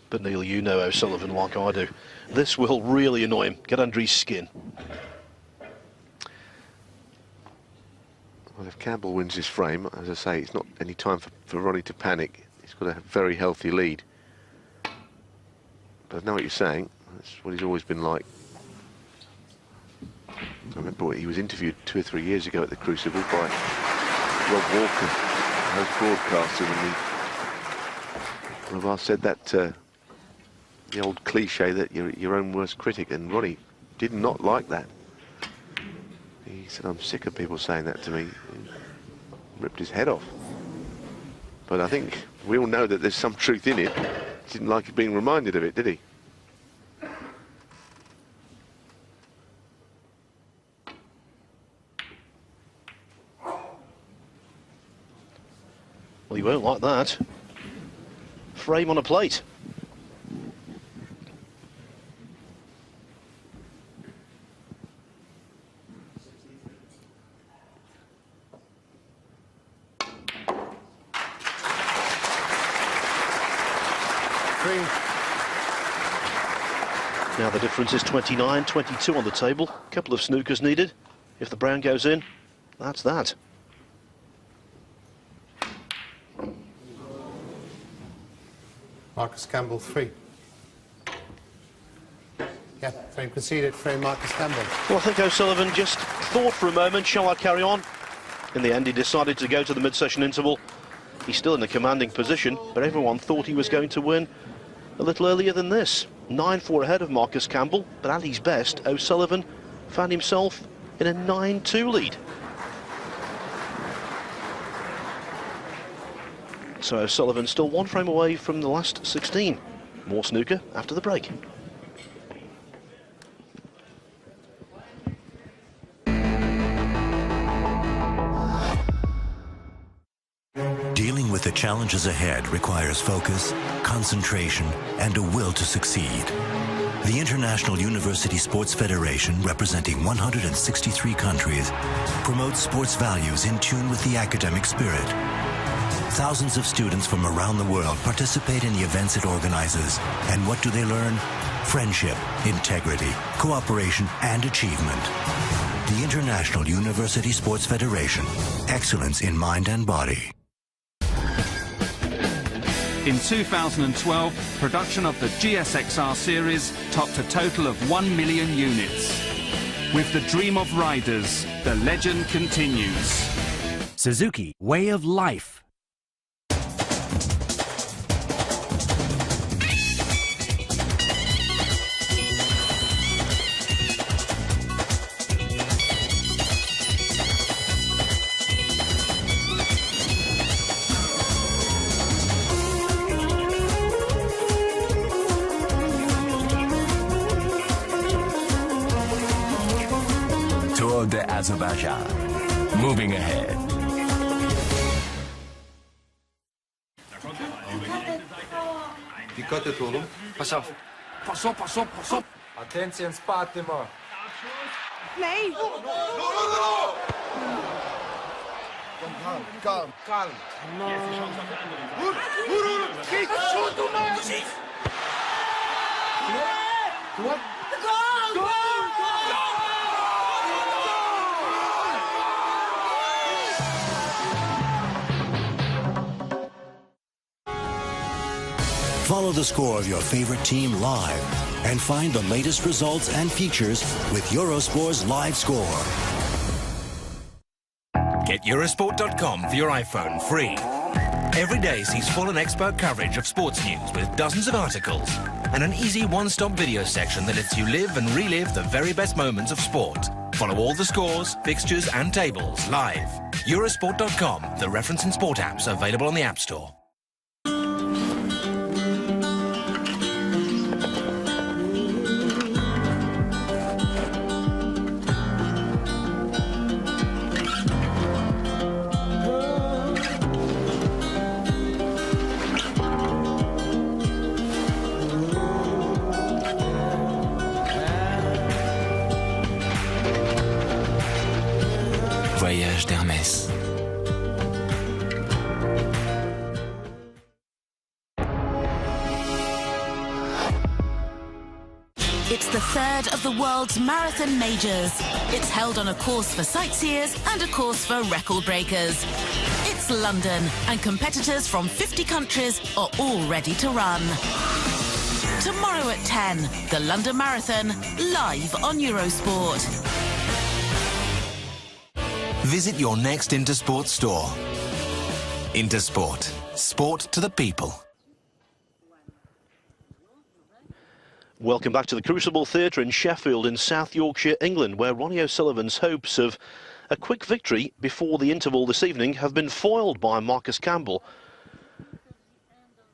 But Neil, you know O'Sullivan like I do. This will really annoy him, get under his skin. Well, if Campbell wins this frame, as I say, it's not any time for Ronnie to panic. He's got a very healthy lead. But I know what you're saying. That's what he's always been like. I remember he was interviewed 2 or 3 years ago at the Crucible by Rob Walker, host broadcaster, and Rob said that the old cliche that you're your own worst critic, and Ronnie did not like that. He said, I'm sick of people saying that to me. He ripped his head off. But I think we all know that there's some truth in it. Didn't like being reminded of it, did he? Well, you won't like that. Frame on a plate. Now the difference is 29, 22 on the table. A couple of snookers needed. If the brown goes in, that's that. Marcus Campbell, 3. Yeah, frame conceded, frame Marcus Campbell. Well, I think O'Sullivan just thought for a moment, shall I carry on? In the end, he decided to go to the mid-session interval. He's still in a commanding position, but everyone thought he was going to win a little earlier than this. 9-4 ahead of Marcus Campbell, but at his best, O'Sullivan found himself in a 9-2 lead. So O'Sullivan still 1 frame away from the last 16. More snooker after the break. Dealing with the challenges ahead requires focus, concentration, and a will to succeed. The International University Sports Federation, representing 163 countries, promotes sports values in tune with the academic spirit. Thousands of students from around the world participate in the events it organizes. And what do they learn? Friendship, integrity, cooperation, and achievement. The International University Sports Federation. Excellence in mind and body. In 2012, production of the GSXR series topped a total of 1 million units. With the dream of riders, the legend continues. Suzuki, way of life. Tour de Azerbaijan. Moving ahead. Dikkat et oğlum. Pass off. Pass off, pass off, pass off. Attention, Spatimo. Nee. No. Calm. Kijk, zo doen maar. What? Go! Follow the score of your favorite team live and find the latest results and features with Eurosport's live score. Get Eurosport.com for your iPhone free. Every day sees full and expert coverage of sports news with dozens of articles and an easy one-stop video section that lets you live and relive the very best moments of sport. Follow all the scores, fixtures and tables live. Eurosport.com, the reference and sport apps available on the App Store. Voyage d'Hermès. It's the third of the world's marathon majors. It's held on a course for sightseers and a course for record breakers. It's London, and competitors from 50 countries are all ready to run. Tomorrow at 10, the London Marathon, live on Eurosport. Visit your next Intersport store. Intersport. Sport to the people. Welcome back to the Crucible Theatre in Sheffield in South Yorkshire, England, where Ronnie O'Sullivan's hopes of a quick victory before the interval this evening have been foiled by Marcus Campbell.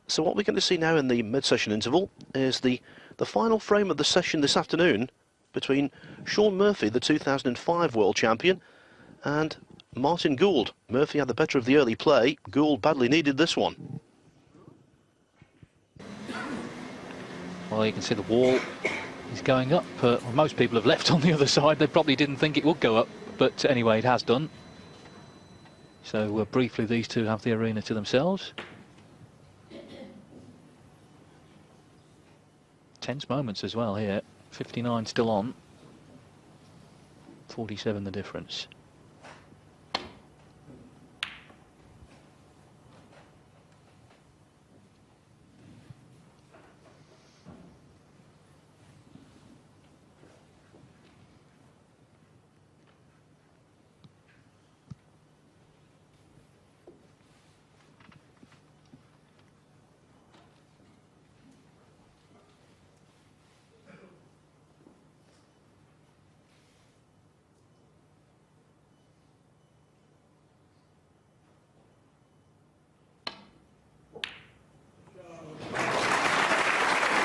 So what we're going to see now in the mid-session interval is the final frame of the session this afternoon between Shaun Murphy, the 2005 world champion, and Martin Gould. Murphy had the better of the early play. Gould badly needed this one. Well, you can see the wall is going up. Well, most people have left on the other side. They probably didn't think it would go up, but anyway, it has done. So briefly, these two have the arena to themselves. Tense moments as well here. 59 still on. 47 the difference.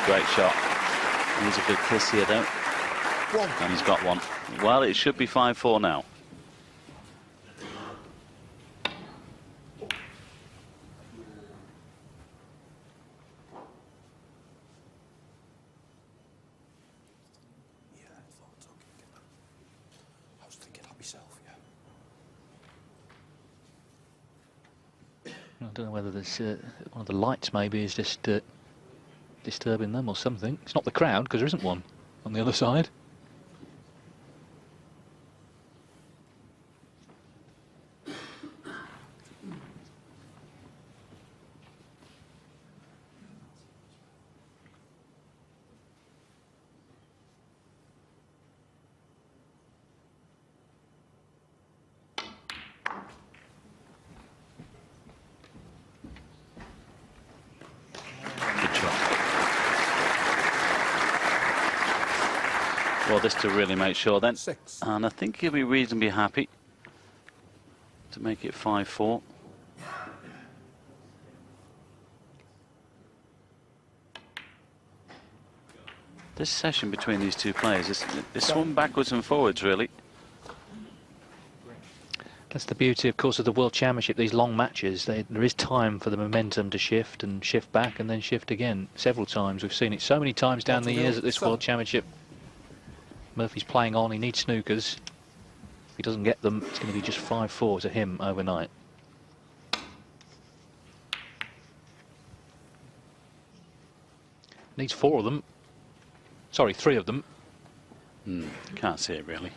Great shot. Needs a good kiss here, though. And he's got one. Well, it should be 5-4 now. I don't know whether there's one of the lights maybe is just disturbing them or something. It's not the crowd, because there isn't one on the other side. Well, this to really make sure then. And I think he'll be reasonably happy to make it 5-4. This session between these two players, it's swung backwards and forwards, really. That's the beauty, of course, of the World Championship, these long matches. There is time for the momentum to shift and shift back and then shift again several times. We've seen it so many times down the years at this World Championship. Murphy's playing on, he needs snookers. If he doesn't get them, it's going to be just 5-4 to him overnight. Needs 4 of them. Sorry, 3 of them. Can't see it, really.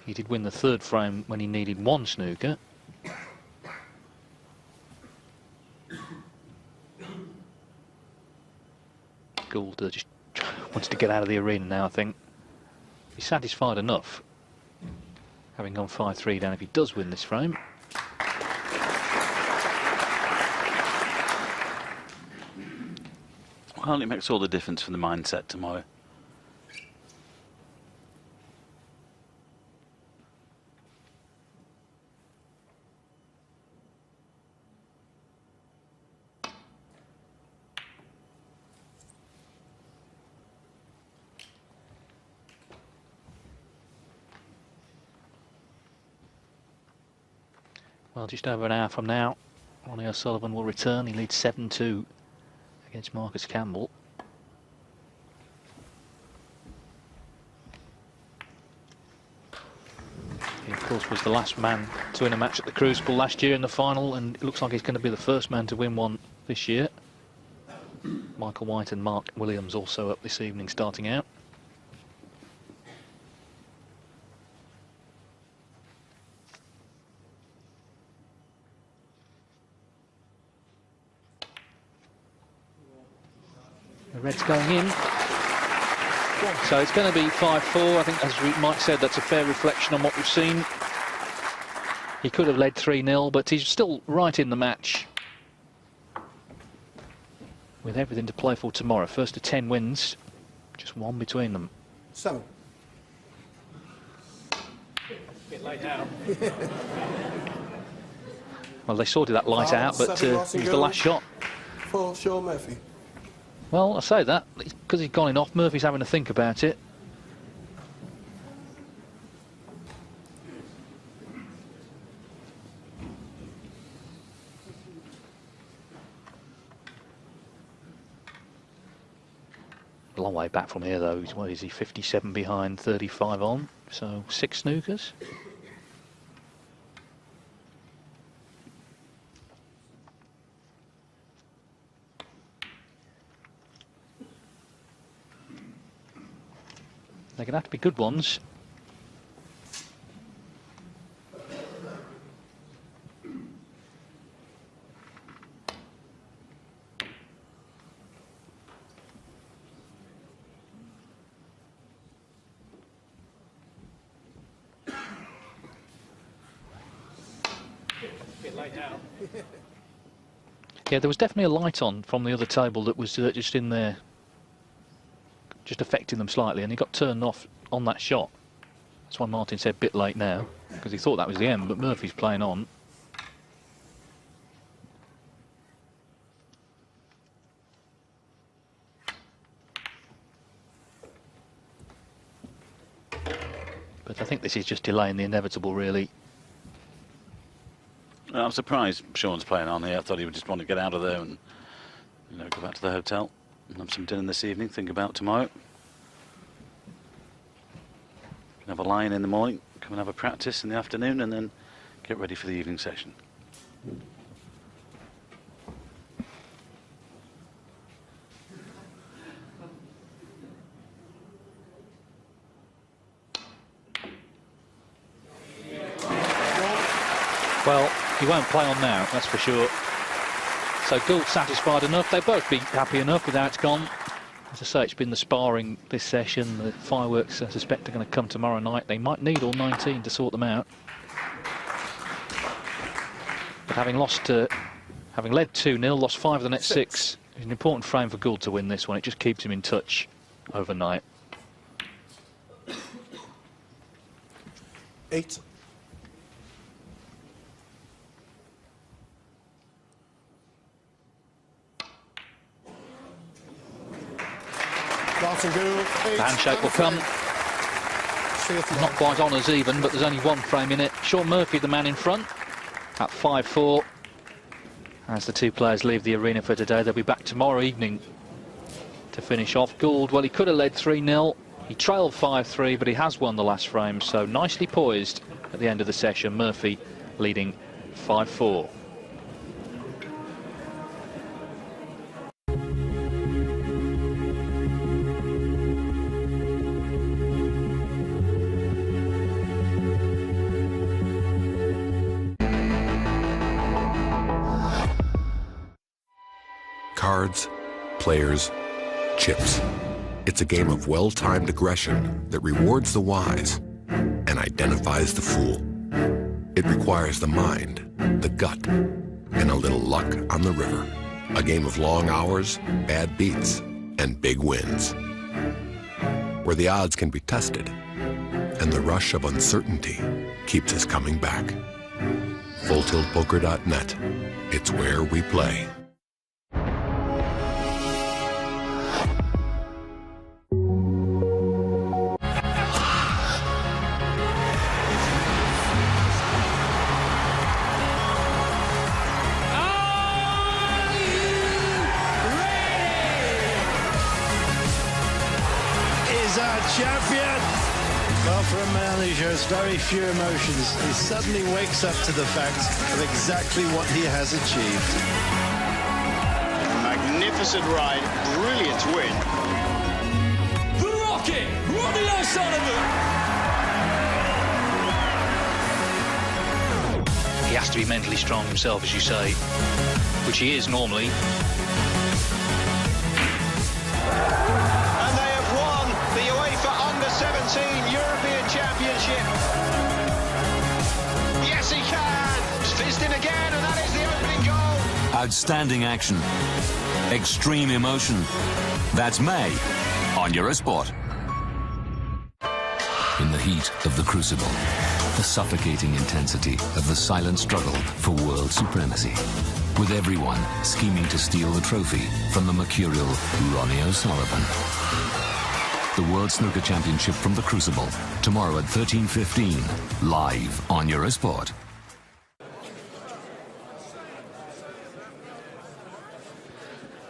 He did win the 3rd frame when he needed 1 snooker. Gould just wants to get out of the arena now, I think. He's satisfied enough, having gone 5-3 down, if he does win this frame. Well, it makes all the difference for the mindset tomorrow. Well, just over an hour from now, Ronnie O'Sullivan will return. He leads 7-2 against Marcus Campbell. He, of course, was the last man to win a match at the Crucible last year in the final, and it looks like he's going to be the first man to win one this year. Michael White and Mark Williams also up this evening starting out. The red's going in. So it's going to be 5-4. I think, as Mike said, that's a fair reflection on what we've seen. He could have led 3-0, but he's still right in the match, with everything to play for tomorrow. First to 10 wins, just 1 between them. 7. Bit late now. Well, they sorted that light out, but it was the last shot. For Sean Murphy. Well, I say that because he's gone in off. Murphy's having to think about it. A long way back from here, though. What is he? 57 behind, 35 on. So 6 snookers. They're going to have to be good ones. Bit late now. Yeah, there was definitely a light on from the other table that was just in there just affecting them slightly, and he got turned off on that shot. That's why Martin said bit late now, because he thought that was the end, but Murphy's playing on. But I think this is just delaying the inevitable, really. I'm surprised Sean's playing on here. I thought he would just want to get out of there and, you know, go back to the hotel and have some dinner this evening, think about tomorrow. Have a lie-in in the morning, come and have a practice in the afternoon, and then get ready for the evening session. Well, he won't play on now, that's for sure. So Gould's satisfied enough. They'll both be happy enough with how it's gone. As I say, it's been the sparring this session. The fireworks, I suspect, are going to come tomorrow night. They might need all 19 to sort them out. But having lost, having led 2-0, lost 5 of the next 6, it's an important frame for Gould to win this one. It just keeps him in touch overnight. 8. The handshake will come. Not quite honours even, but there's only one frame in it. Sean Murphy, the man in front, at 5-4. As the two players leave the arena for today, they'll be back tomorrow evening to finish off. Gould, well, he could have led 3-0. He trailed 5-3, but he has won the last frame, so nicely poised at the end of the session. Murphy leading 5-4. Cards, players, chips. It's a game of well-timed aggression that rewards the wise and identifies the fool. It requires the mind, the gut, and a little luck on the river. A game of long hours, bad beats, and big wins. Where the odds can be tested and the rush of uncertainty keeps us coming back. FullTiltPoker.net. It's where we play. Champion! Well, for a man who shows very few emotions, he suddenly wakes up to the fact of exactly what he has achieved. Magnificent ride, brilliant win. The Rocket, Ronnie O'Sullivan! He has to be mentally strong himself, as you say, which he is normally. And they have won the UEFA Under-17 European Championship. Yes, he can. Fizzed in again, and that is the opening goal. Outstanding action. Extreme emotion. That's May on Eurosport. In the heat of the crucible, the suffocating intensity of the silent struggle for world supremacy, with everyone scheming to steal the trophy from the mercurial Ronnie O'Sullivan. The World Snooker Championship from the Crucible, tomorrow at 13:15, live on Eurosport.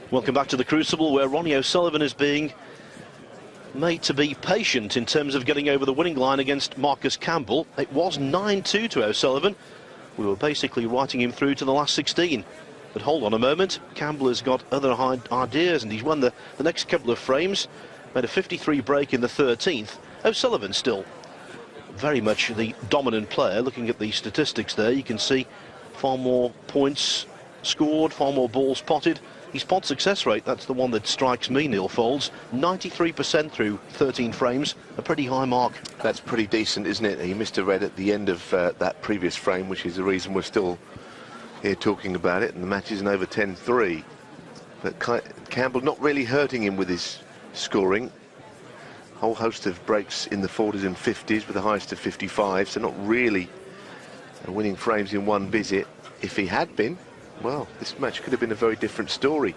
Welcome back to the Crucible, where Ronnie O'Sullivan is being made to be patient in terms of getting over the winning line against Marcus Campbell. It was 9-2 to O'Sullivan. We were basically writing him through to the last 16. But hold on a moment, Campbell has got other ideas, and he's won the next couple of frames. Made a 53 break in the 13th. O'Sullivan still very much the dominant player. Looking at the statistics there, you can see far more points scored, far more balls potted. His pot success rate, that's the one that strikes me, Neil Foulds, 93% through 13 frames, a pretty high mark. That's pretty decent, isn't it? He missed a red at the end of that previous frame, which is the reason we're still here talking about it, and the match isn't over 10-3. But Campbell not really hurting him with his scoring. whole host of breaks in the 40s and 50s with the highest of 55, so not really winning frames in one visit. If he had been, well, this match could have been a very different story,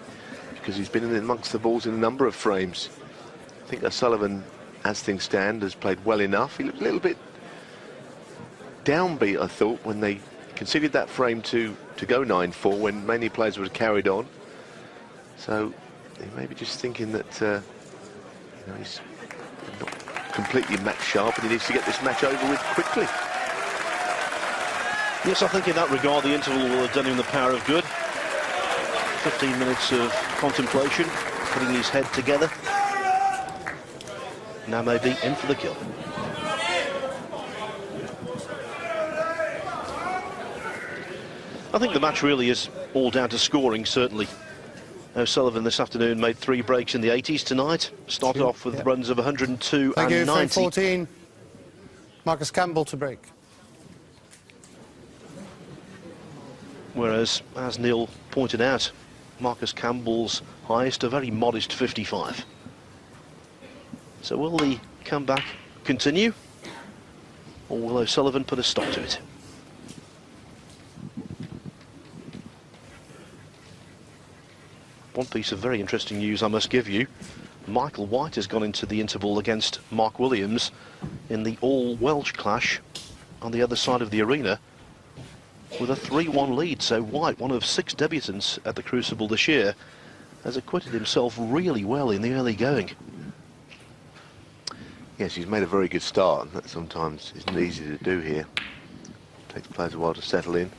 because he's been in amongst the balls in a number of frames. I think O'Sullivan, as things stand, has played well enough. He looked a little bit downbeat, I thought, when they conceded that frame to go 9-4, when many players would have carried on. So he may be just thinking that you know, he's not completely match sharp and he needs to get this match over with quickly. Yes, I think in that regard the interval will have done him the power of good. 15 minutes of contemplation, putting his head together. Now maybe in for the kill. I think the match really is all down to scoring, certainly. O'Sullivan this afternoon made 3 breaks in the 80s tonight. Started off with runs of 102 Thank and you, 90. 14. Marcus Campbell to break. Whereas, as Neil pointed out, Marcus Campbell's highest, a very modest 55. So will the comeback continue, or will O'Sullivan put a stop to it? One piece of very interesting news I must give you. Michael White has gone into the interval against Mark Williams in the all-Welsh clash on the other side of the arena with a 3-1 lead. So White, one of 6 debutants at the Crucible this year, has acquitted himself really well in the early going. Yes, he's made a very good start, and that sometimes isn't easy to do here. Takes players a while to settle in.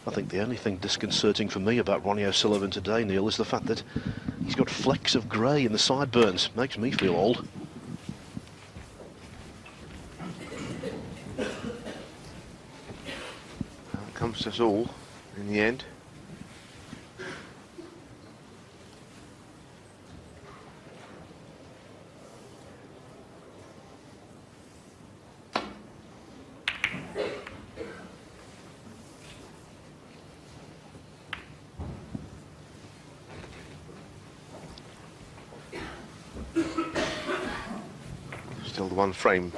I think the only thing disconcerting for me about Ronnie O'Sullivan today, Neil, is the fact that he's got flecks of grey in the sideburns. Makes me feel old. It comes to us all in the end. Still the one frame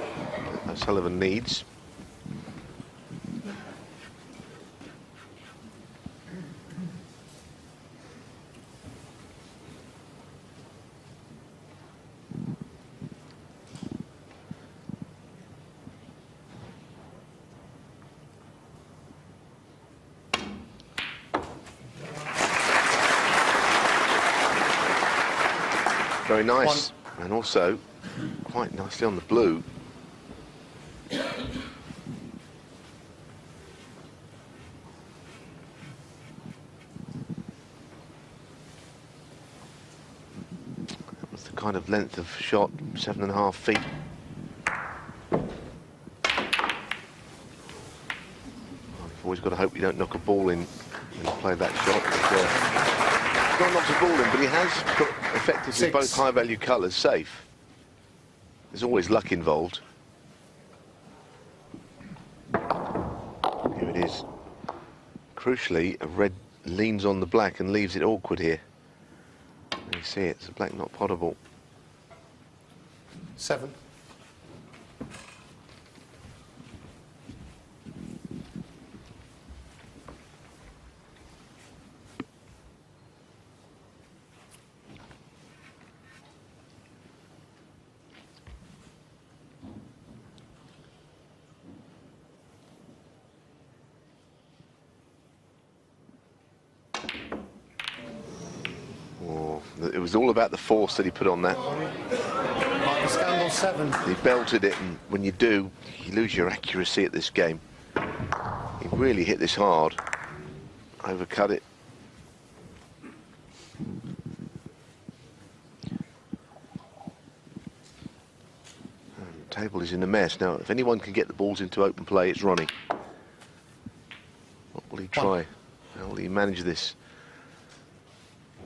that O'Sullivan needs. Very nice, and also quite nicely on the blue. That was the kind of length of shot, 7.5 feet. You've always got to hope you don't knock a ball in when you play that shot. He's not knocked a ball in, but he has got effectively both high-value colours safe. There's always luck involved. Here it is. Crucially, a red leans on the black and leaves it awkward here. You see it, it's a black not potable. 7. It was all about the force that he put on that. Marcus Campbell 7. He belted it, and when you do, you lose your accuracy at this game. He really hit this hard, overcut it. And the table is in a mess. Now, if anyone can get the balls into open play, it's Ronnie. What will he try? How will he manage this?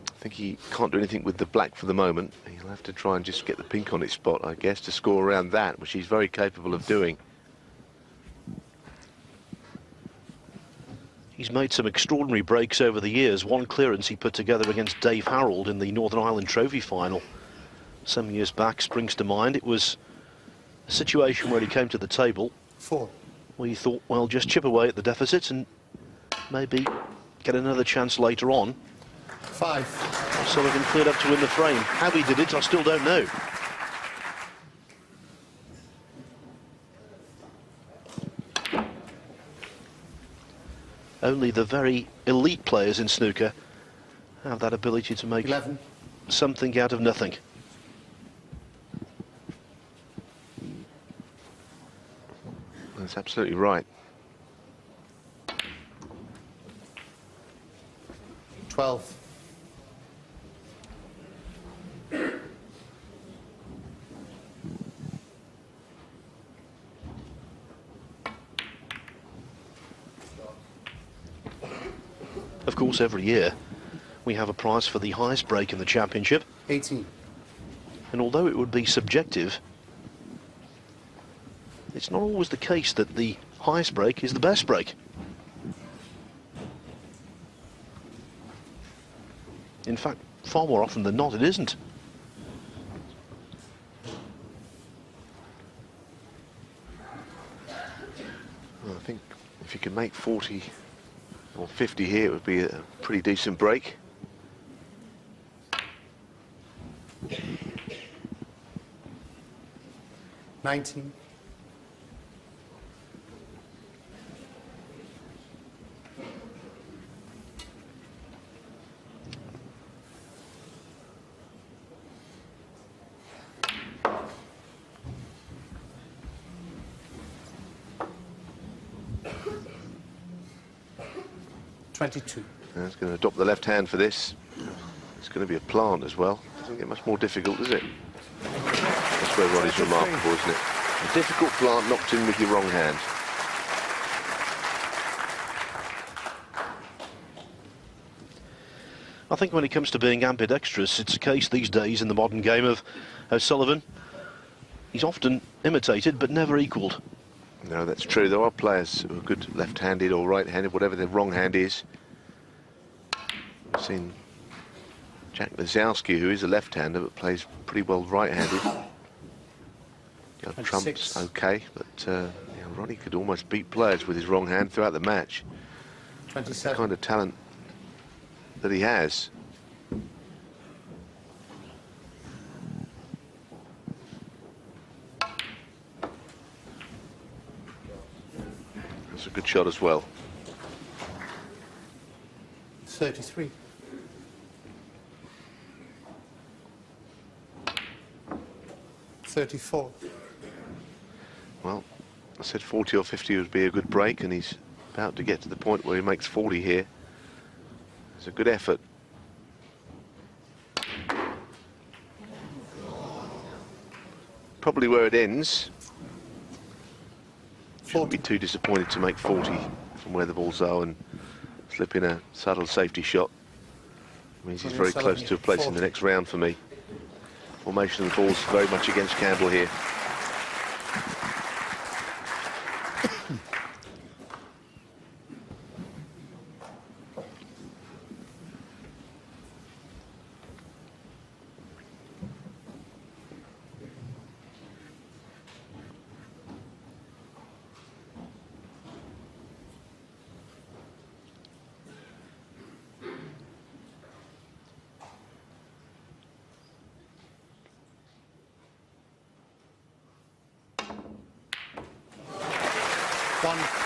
I think he can't do anything with the black for the moment. He'll have to try and just get the pink on its spot, I guess, to score around that, which he's very capable of doing. He's made some extraordinary breaks over the years. One clearance he put together against Dave Harold in the Northern Ireland Trophy final some years back springs to mind. It was a situation where he came to the table where he thought, well, just chip away at the deficit and maybe get another chance later on. 5. Sullivan cleared up to win the frame. How he did it, I still don't know. Only the very elite players in snooker have that ability to make 11. Something out of nothing. That's absolutely right. 12. Of course, every year we have a prize for the highest break in the championship. 18. And although it would be subjective, it's not always the case that the highest break is the best break. In fact, far more often than not, it isn't. Well, I think if you could make 40 or 50 here, it would be a pretty decent break. $19. $22. It's going to adopt the left hand for this. It's going to be a plant as well. Doesn't get much more difficult, does it? That's where Ronnie's remarkable, isn't it? A difficult plant knocked in with your wrong hand. I think when it comes to being ambidextrous, it's a case these days in the modern game of O'Sullivan. He's often imitated, but never equalled. No, that's true. There are players who are good left-handed or right-handed, whatever their wrong hand is. I've seen Jack Lazowski, who is a left-hander but plays pretty well right-handed. Trump's okay, but Ronnie could almost beat players with his wrong hand throughout the match. 27. That's the kind of talent that he has. That's a good shot as well. 33. $34. Well, I said 40 or 50 would be a good break, and he's about to get to the point where he makes 40 here. It's a good effort. Probably where it ends. Shouldn't be too disappointed to make 40 from where the balls are and slip in a subtle safety shot. Means he's very close to a place in the next round for me. Formation of the ball's very much against Campbell here.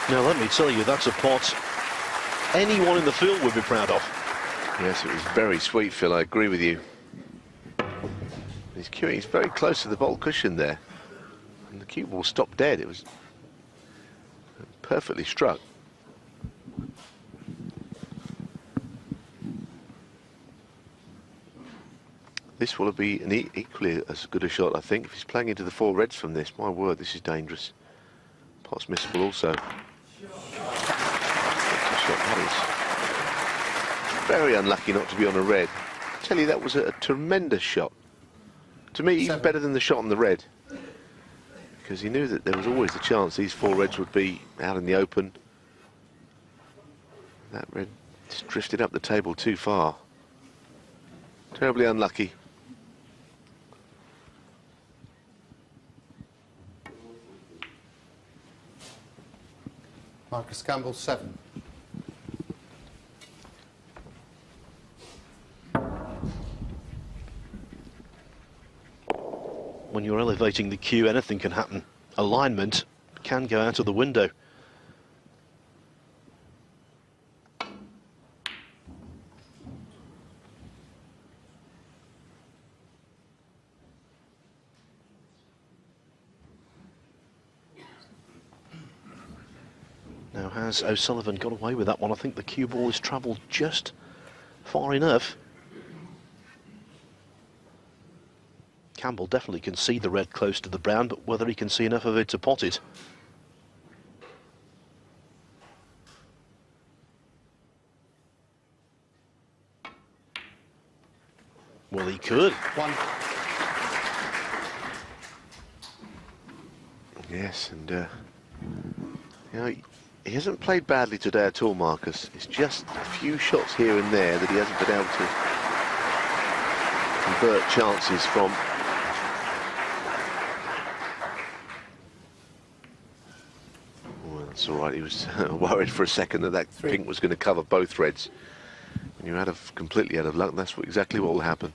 Now, let me tell you, that's a pot anyone in the field would be proud of. Yes, it was very sweet, Phil. I agree with you. He's cueing. He's very close to the bolt cushion there. And the cue ball stopped dead. It was perfectly struck. This will be an equally as good a shot, I think. If he's playing into the 4 reds from this, my word, this is dangerous. Pot's missable also. That is very unlucky not to be on a red. I tell you, that was a tremendous shot. To me, even better than the shot on the red. Because he knew that there was always the chance these 4 reds would be out in the open. That red just drifted up the table too far. Terribly unlucky. Marcus Campbell, 7. When you're elevating the cue, anything can happen. Alignment can go out of the window. Now, has O'Sullivan got away with that one? I think the cue ball has travelled just far enough. Campbell definitely can see the red close to the brown, but whether he can see enough of it to pot it. Well, he could. 1. Yes, and you know, he hasn't played badly today at all, Marcus. It's just a few shots here and there that he hasn't been able to convert chances from. Well, that's all right. He was worried for a second that pink was going to cover both reds. When you're completely out of luck, that's exactly what will happen.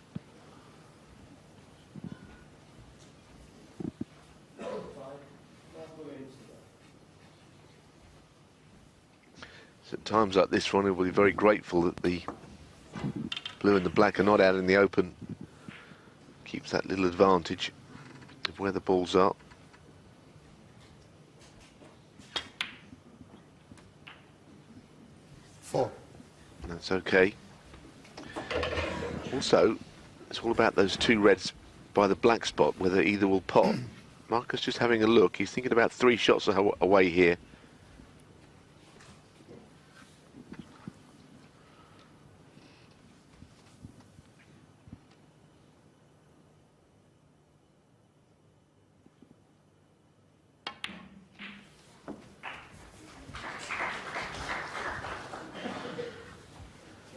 So at times like this, Ronnie will be very grateful that the blue and the black are not out in the open. Keeps that little advantage of where the balls are. That's okay. Also, it's all about those two reds by the black spot, whether either will pot. Marcus just having a look. He's thinking about 3 shots away here.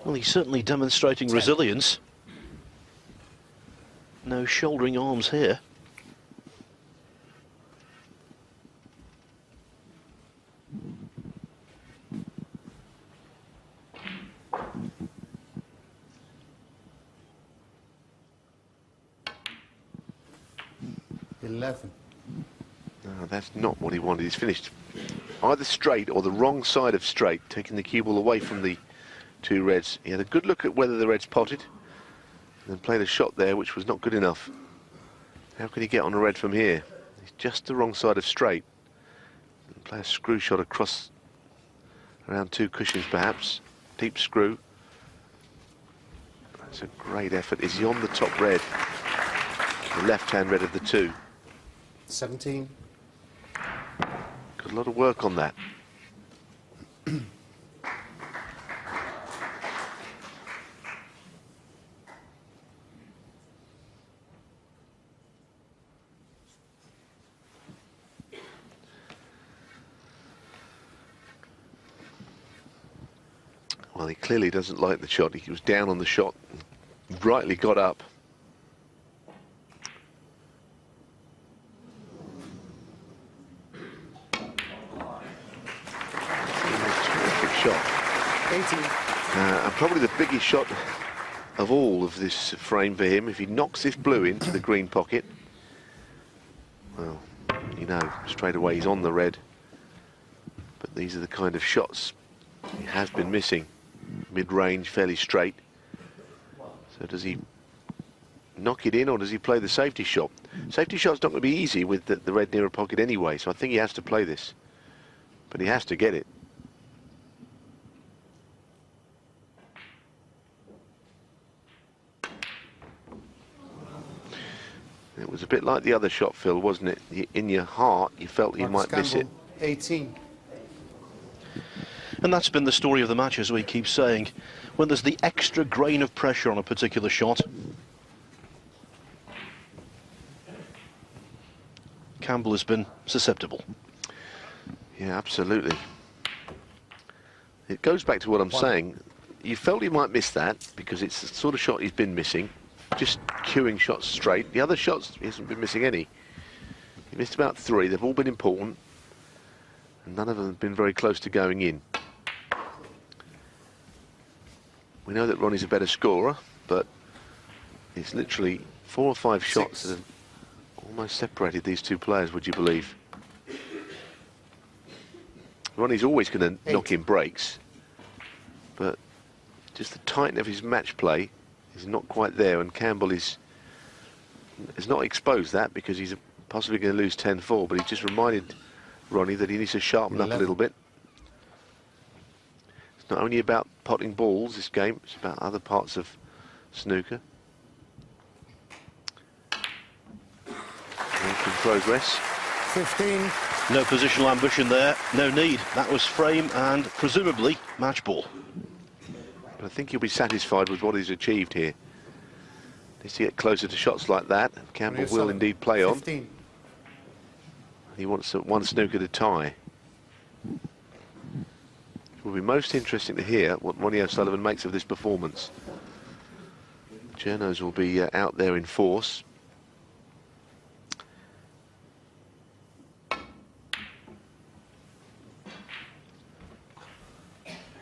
Well, he's certainly demonstrating resilience. No shouldering arms here. No, that's not what he wanted. He's finished either straight or the wrong side of straight, taking the cue ball away from the 2 reds. He had a good look at whether the reds potted, and then played a shot there which was not good enough. How can he get on a red from here? He's just the wrong side of straight. And play a screw shot across around 2 cushions perhaps. Deep screw. That's a great effort. Is he on the top red? The left-hand red of the 2. 17. Got a lot of work on that. Well, he clearly doesn't like the shot. He was down on the shot, rightly got up. Terrific shot. 18. And probably the biggest shot of all of this frame for him. If he knocks this blue into the green pocket, well, you know, straight away he's on the red. But these are the kind of shots he has been missing. Mid-range, fairly straight. So does he knock it in, or does he play the safety shot? Safety shot's not going to be easy with the red near a pocket anyway, so I think he has to play this. But he has to get it. It was a bit like the other shot, Phil, wasn't it? In your heart, you felt you might miss it. 18. And that's been the story of the match, as we keep saying. When there's the extra grain of pressure on a particular shot, Campbell has been susceptible. Yeah, absolutely. it goes back to what I'm saying. You felt he might miss that because it's the sort of shot he's been missing, just queuing shots straight. The other shots, he hasn't been missing any. He missed about 3. They've all been important, and none of them have been very close to going in. We know that Ronnie's a better scorer, but it's literally 4 or 5 shots that have almost separated these two players, would you believe? Ronnie's always going to knock in breaks, but just the tightening of his match play is not quite there, and Campbell has not exposed that because he's possibly going to lose 10-4, but he just reminded Ronnie that he needs to sharpen up a little bit. It's not only about potting balls, this game, it's about other parts of snooker. Making progress. 15. No positional ambition there, no need. That was frame and presumably match ball. But I think he'll be satisfied with what he's achieved here. Needs to get closer to shots like that. Campbell will indeed play 15. on. He wants one snooker to tie. It will be most interesting to hear what Ronnie O'Sullivan makes of this performance. Journos will be out there in force.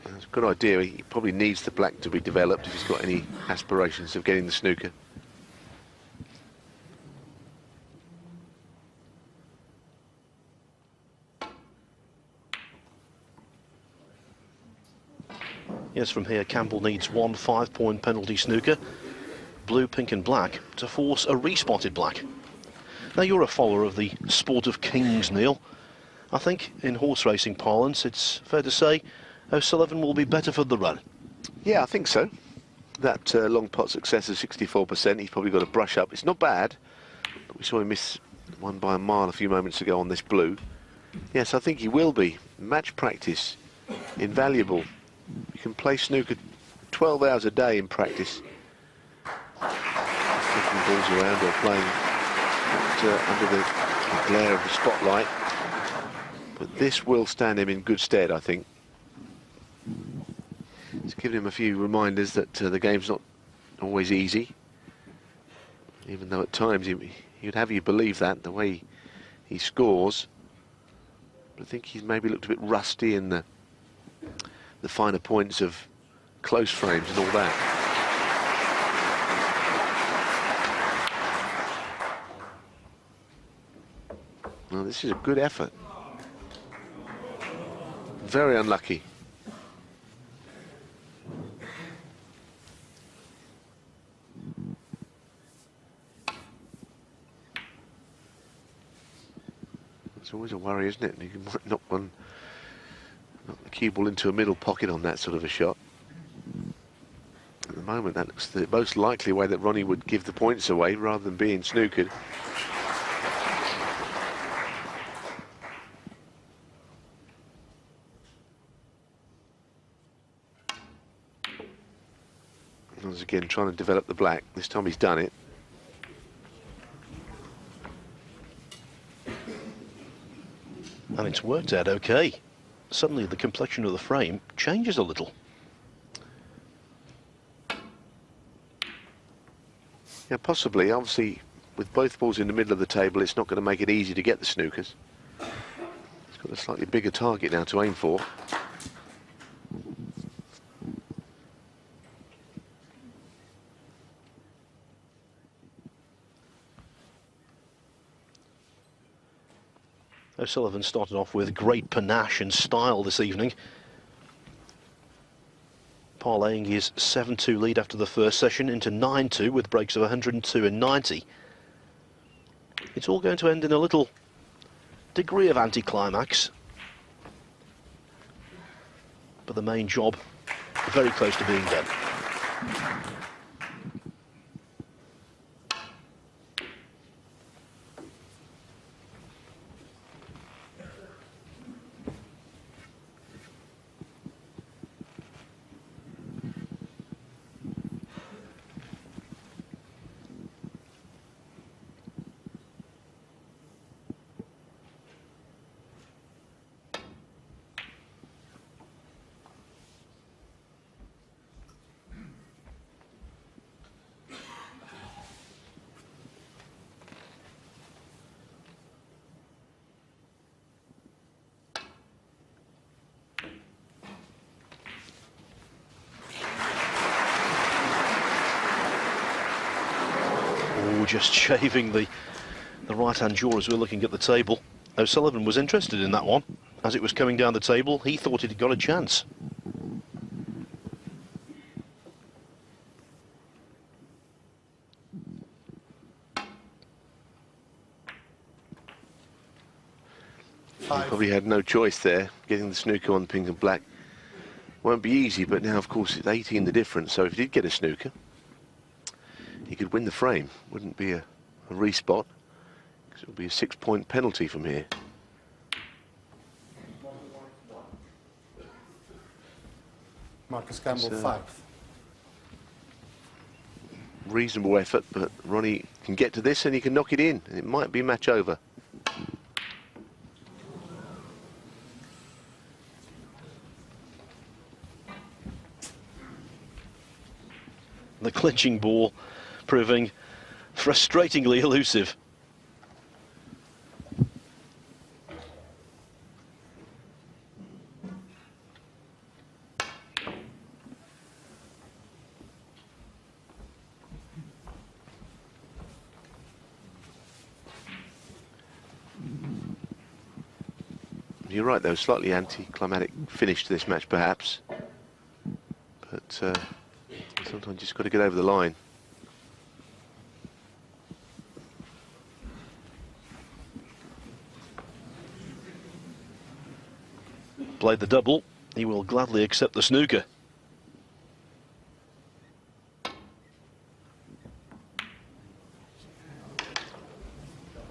That's a good idea. He probably needs the black to be developed if he's got any aspirations of getting the snooker. Yes, from here, Campbell needs 1 5-point penalty snooker, blue, pink and black, to force a respotted black. Now, you're a follower of the sport of kings, Neil. I think, in horse racing parlance, it's fair to say O'Sullivan will be better for the run. Yeah, I think so. That long pot success of 64%, he's probably got to brush up. It's not bad, but we saw him miss one by a mile a few moments ago on this blue. Yes, I think he will be. Match practice, invaluable. You can play snooker 12 hours a day in practice. Kicking balls around or playing under the glare of the spotlight. But this will stand him in good stead, I think. It's given him a few reminders that the game's not always easy. Even though at times he'd have you believe that, the way he scores. But I think he's maybe looked a bit rusty in the finer points of close frames and all that. Well, this is a good effort. Very unlucky. It's always a worry, isn't it? You might knock the cue ball into a middle pocket on that sort of a shot. At the moment, that looks the most likely way that Ronnie would give the points away rather than being snookered. Once again, trying to develop the black. This time he's done it. And it's worked out okay. Suddenly the complexion of the frame changes a little. Yeah, possibly. Obviously, with both balls in the middle of the table, it's not going to make it easy to get the snookers. It's got a slightly bigger target now to aim for. O'Sullivan started off with great panache and style this evening, parlaying his 7-2 lead after the first session into 9-2 with breaks of 102 and 90. It's all going to end in a little degree of anticlimax, but the main job very close to being done. just shaving the right-hand jaw as we're looking at the table. O'Sullivan was interested in that one. As it was coming down the table, he thought he'd got a chance. He probably had no choice there. Getting the snooker on pink and black won't be easy, but now, of course, it's 18 the difference, so if he did get a snooker, he could win the frame. Wouldn't be a respot, because it would be a 6-point penalty from here. Marcus Campbell, 5. Reasonable effort, but Ronnie can get to this and he can knock it in, and it might be match over. The clinching ball proving frustratingly elusive. You're right, though, slightly anticlimactic finish to this match, perhaps. But sometimes you just got to get over the line. Played the double. He will gladly accept the snooker.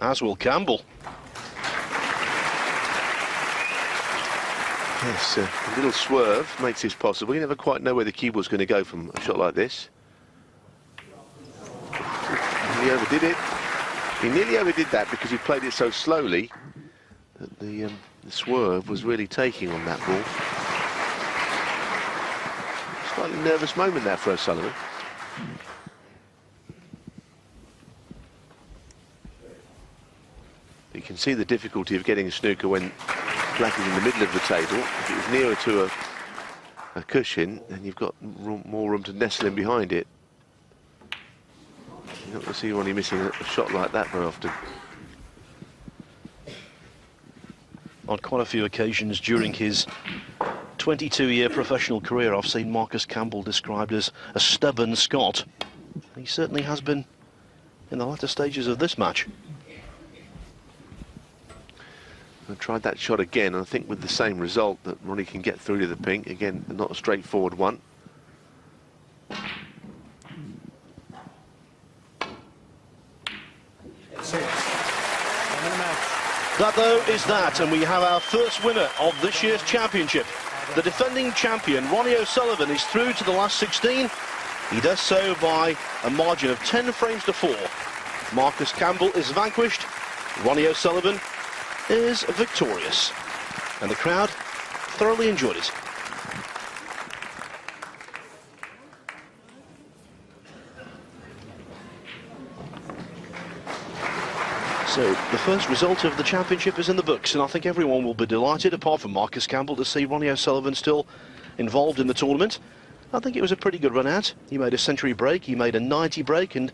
As will Campbell. Yes, a little swerve makes this possible. You never quite know where the keyboard's going to go from a shot like this. He overdid it. He nearly overdid that because he played it so slowly that the swerve was really taking on that ball. Slightly nervous moment there for O'Sullivan. You can see the difficulty of getting a snooker when black is in the middle of the table. If it was nearer to a cushion, then you've got more room to nestle in behind it. You're not going to see Ronnie missing a shot like that very often. On quite a few occasions during his 22-year professional career, I've seen Marcus Campbell described as a stubborn Scot. He certainly has been in the latter stages of this match. I tried that shot again, and I think with the same result, that Ronnie can get through to the pink. Again, not a straightforward one. That, though, is that, and we have our first winner of this year's championship. The defending champion, Ronnie O'Sullivan, is through to the last 16. He does so by a margin of 10 frames to 4. Marcus Campbell is vanquished. Ronnie O'Sullivan is victorious, and the crowd thoroughly enjoyed it. So the first result of the championship is in the books, and I think everyone will be delighted, apart from Marcus Campbell, to see Ronnie O'Sullivan still involved in the tournament. I think it was a pretty good run out. He made a century break, he made a 90 break, and